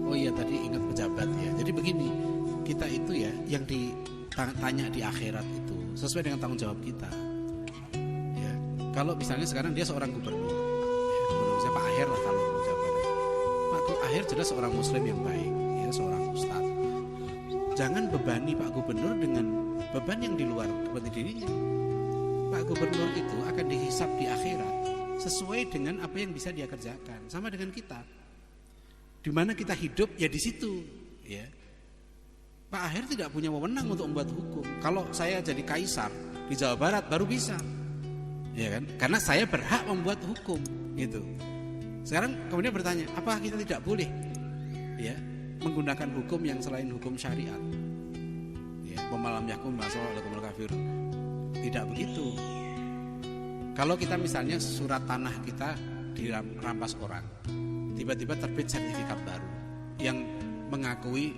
Speaker 2: oh iya, tadi ingat pejabat, ya. Jadi begini, kita itu, ya, yang ditanya di akhirat itu sesuai dengan tanggung jawab kita. Ya, kalau misalnya sekarang dia seorang gubernur, ya, gubernur siapa, Pak Aher lah kalau jabatannya. Pak Aher jelas seorang Muslim yang baik, seorang ustaz. Jangan bebani Pak Gubernur dengan beban yang di luar kepentingan dirinya. Pak Gubernur itu akan dihisap di akhirat sesuai dengan apa yang bisa dia kerjakan. Sama dengan kita. Di mana kita hidup, ya di situ, ya. Pak Aher tidak punya wewenang untuk membuat hukum. Kalau saya jadi kaisar di Jawa Barat baru bisa, ya kan? Karena saya berhak membuat hukum, gitu. Sekarang kemudian bertanya, apa kita tidak boleh, ya, menggunakan hukum yang selain hukum syariat, ya, pemalam yakum masuk alakumul kafir? Tidak begitu. Kalau kita misalnya surat tanah kita dirampas orang, tiba-tiba terbit sertifikat baru yang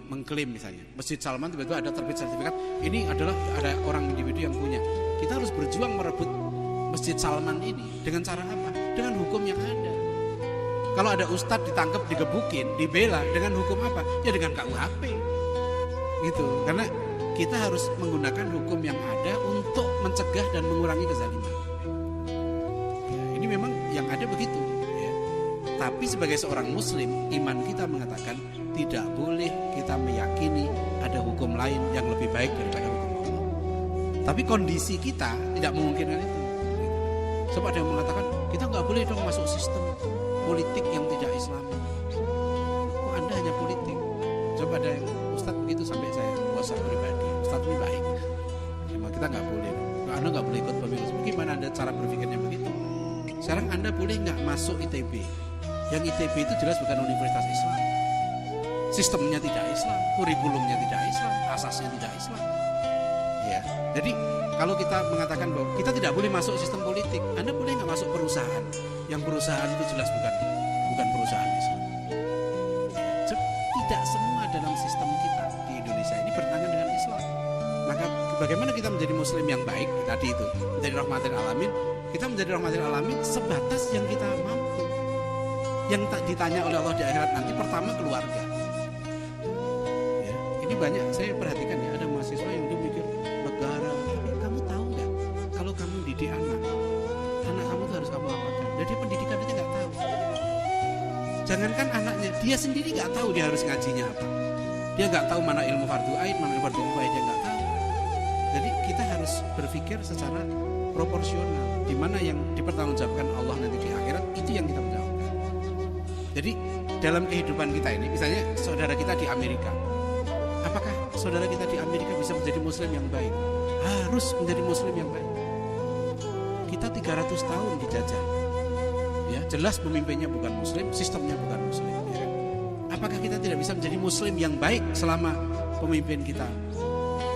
Speaker 2: mengklaim misalnya Masjid Salman, tiba-tiba ada terbit sertifikat ini adalah ada orang individu yang punya. Kita harus berjuang merebut Masjid Salman ini dengan cara apa? Dengan hukum yang ada. Kalau ada ustadz ditangkap, digebukin, dibela dengan hukum apa? Ya dengan KUHP, gitu. Karena kita harus menggunakan hukum yang ada untuk mencegah dan mengurangi kezaliman. Ya, ini memang yang ada begitu. Ya. Tapi sebagai seorang muslim, iman kita mengatakan tidak boleh kita meyakini ada hukum lain yang lebih baik daripada hukum Allah. Tapi kondisi kita tidak memungkinkan itu. Sebab ada yang mengatakan kita nggak boleh dong masuk sistem politik yang tidak Islami. Kok Anda hanya politik? Coba ada yang Ustadz begitu sampai saya WhatsApp pribadi. Ustadz ini baik. Cuma kita nggak boleh. Anda nggak boleh ikut pemilu. Bagaimana Anda cara berpikirnya begitu? Sekarang Anda boleh nggak masuk ITB? Yang ITB itu jelas bukan universitas Islam. Sistemnya tidak Islam, kurikulumnya tidak Islam, asasnya tidak Islam. Ya, jadi kalau kita mengatakan bahwa kita tidak boleh masuk sistem politik, Anda boleh nggak masuk perusahaan? Yang perusahaan itu jelas bukan perusahaan Islam. Ya, tidak semua dalam sistem kita di Indonesia ini bertentangan dengan Islam. Maka bagaimana kita menjadi Muslim yang baik tadi itu menjadi rahmatil alamin? Kita menjadi rahmatil alamin sebatas yang kita mampu. Yang tak ditanya oleh Allah di akhirat nanti pertama keluarga. Ya, ini banyak saya perhatikan ya ada mahasiswa yang dia mikir negara. Kamu tahu nggak kalau kamu didik anak kamu tuh harus kamu apakan? Dan dia pendidikan aja nggak tahu. Jangankan anaknya, dia sendiri nggak tahu dia harus ngajinya apa. Dia nggak tahu mana ilmu fardu ain, mana ilmu fardu kifayah, dia nggak tahu. Jadi kita harus berpikir secara proporsional. Di mana yang dipertanggungjawabkan Allah nanti di akhirat itu yang kita menjawabkan. Jadi dalam kehidupan kita ini, misalnya saudara kita di Amerika, apakah saudara kita di Amerika bisa menjadi Muslim yang baik? Harus menjadi Muslim yang baik. Kita 300 tahun dijajah, ya jelas pemimpinnya bukan Muslim, sistemnya bukan Muslim. Ya. Apakah kita tidak bisa menjadi Muslim yang baik selama pemimpin kita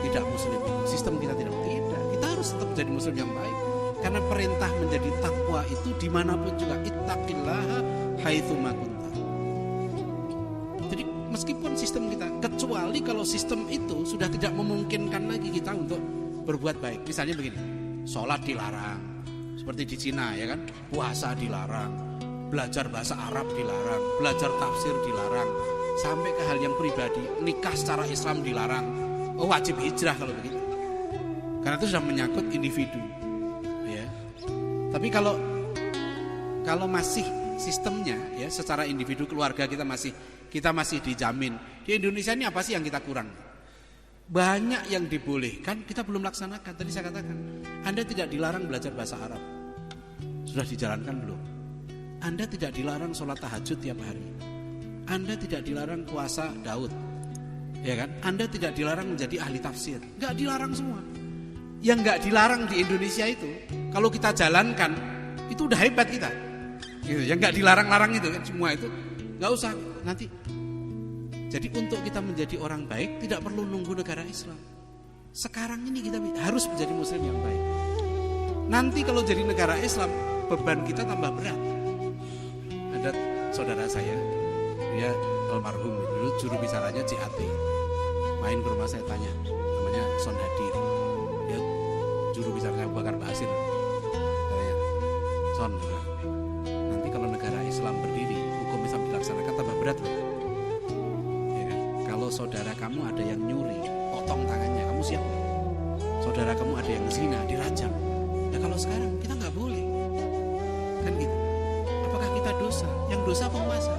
Speaker 2: tidak Muslim? Sistem kita tidak. Kita harus tetap menjadi Muslim yang baik. Karena perintah menjadi takwa itu dimanapun juga, ittaqillaha haitsuma kunta. Jadi meskipun sistem kita, kecuali kalau sistem itu sudah tidak memungkinkan lagi kita untuk berbuat baik. Misalnya begini, sholat dilarang, seperti di Cina ya kan, puasa dilarang, belajar bahasa Arab dilarang, belajar tafsir dilarang, sampai ke hal yang pribadi, nikah secara Islam dilarang, wajib hijrah kalau begitu. Karena itu sudah menyangkut individu. Ya. Tapi kalau masih sistemnya ya secara individu keluarga kita masih dijamin. Di Indonesia ini apa sih yang kita kurang? Banyak yang dibolehkan kita belum laksanakan. Tadi saya katakan, Anda tidak dilarang belajar bahasa Arab. Sudah dijalankan belum? Anda tidak dilarang sholat tahajud tiap hari. Anda tidak dilarang puasa Daud. Ya kan? Anda tidak dilarang menjadi ahli tafsir. Enggak dilarang semua. Yang enggak dilarang di Indonesia itu kalau kita jalankan itu udah hebat kita. Gitu. Yang enggak dilarang-larang itu kan semua itu enggak usah nanti. Jadi untuk kita menjadi orang baik tidak perlu nunggu negara Islam. Sekarang ini kita harus menjadi Muslim yang baik. Nanti kalau jadi negara Islam beban kita tambah berat. Ada saudara saya, dia almarhum dulu juru bicaranya CAT. Main ke rumah saya tanya, namanya Son Hadir. Dia juru bicaranya Abu Bakar Basir. Katanya, Son, nanti kalau negara Islam berdiri, hukum Islam dilaksanakan tambah berat loh. Ya kan? Kalau saudara kamu ada yang nyuri, potong tangannya, kamu siap? Saudara kamu ada yang zina, dirajam. Ya kalau sekarang kita nggak boleh, kan gitu. Apakah kita dosa? Yang dosa penguasa.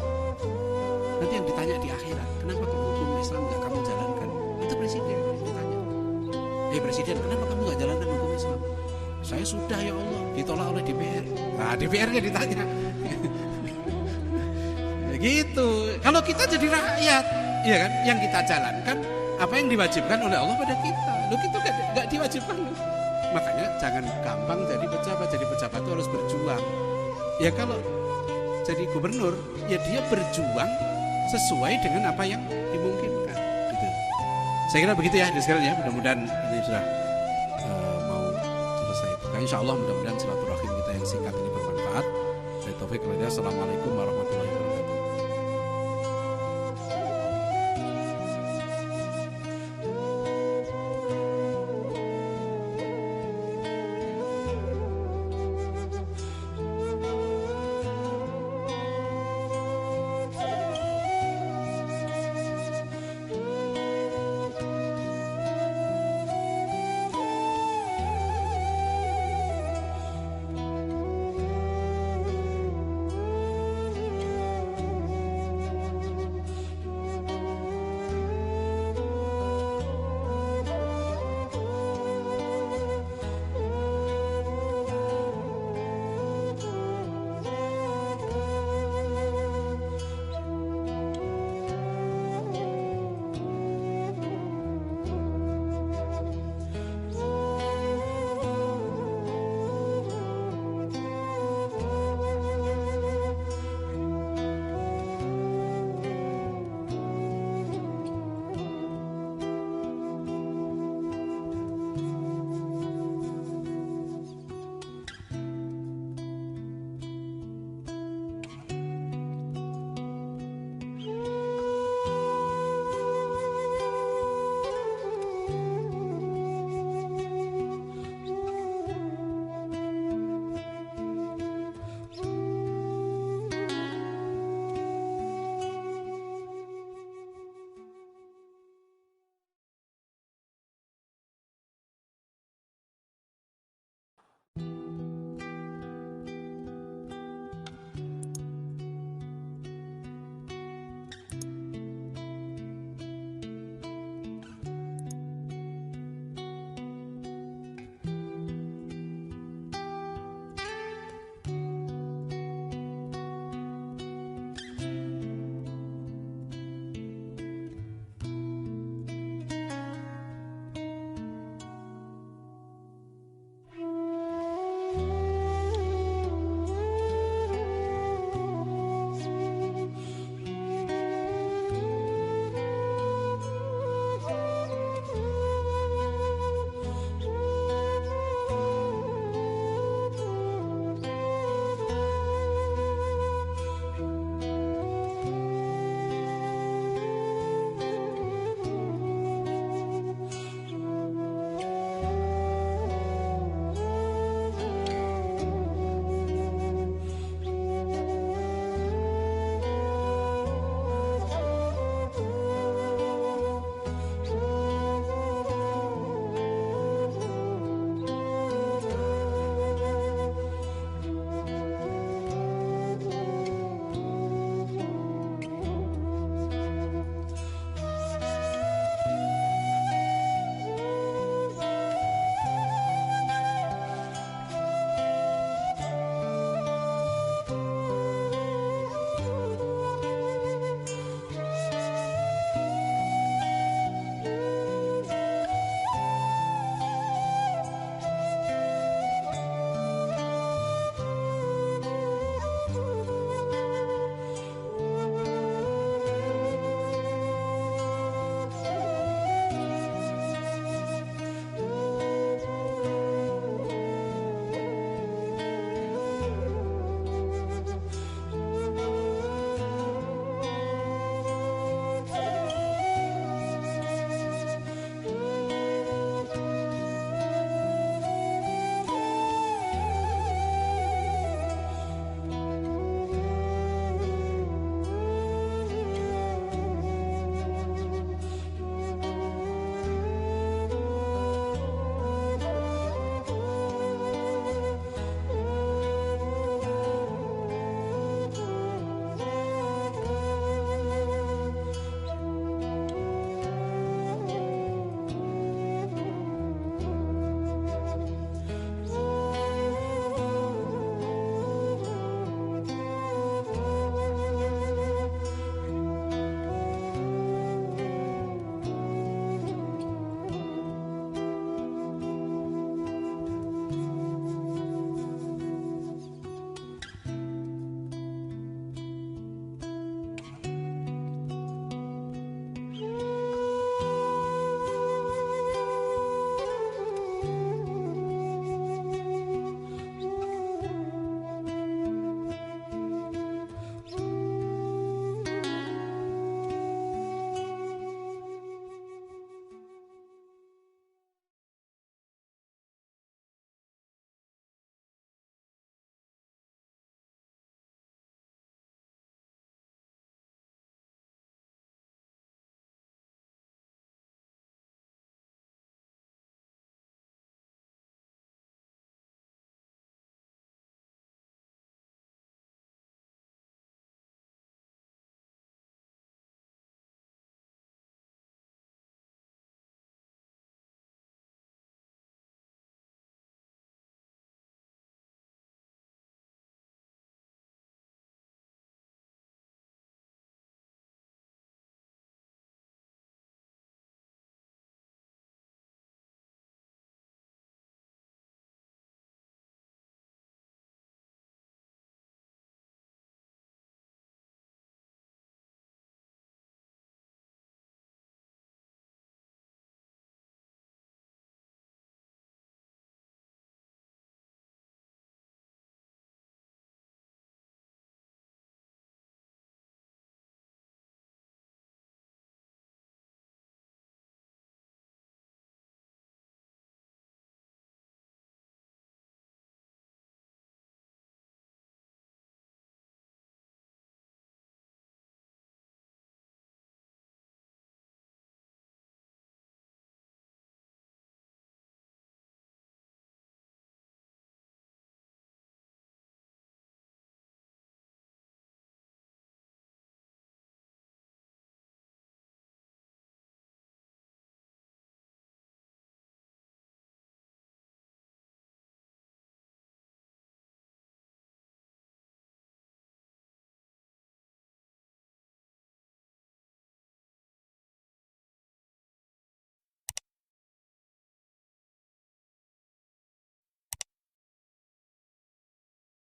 Speaker 2: Nanti yang ditanya di akhirat, kenapa hukum Islam nggak kamu jalankan? Itu presiden yang ditanya. Presiden, kenapa kamu nggak jalankan hukum Islam? Saya sudah ya Allah, ditolak oleh DPR. Nah DPR-nya ditanya. Ya gitu. Kalau kita jadi rakyat, ya kan, yang kita jalankan apa yang diwajibkan oleh Allah pada kita. Loh kita nggak diwajibkan loh. Makanya jangan gampang jadi pejabat. Jadi pejabat itu harus berjuang. Ya kalau jadi gubernur, ya dia berjuang sesuai dengan apa yang dimungkinkan. Gitu. Saya kira begitu ya, sekalian ya. Mudah-mudahan ini sudah mau selesai. Nah, insya Allah mudah-mudahan silaturahim kita yang singkat ini bermanfaat. Saya Taufik Radiah. Assalamualaikum warahmatullahi wabarakatuh.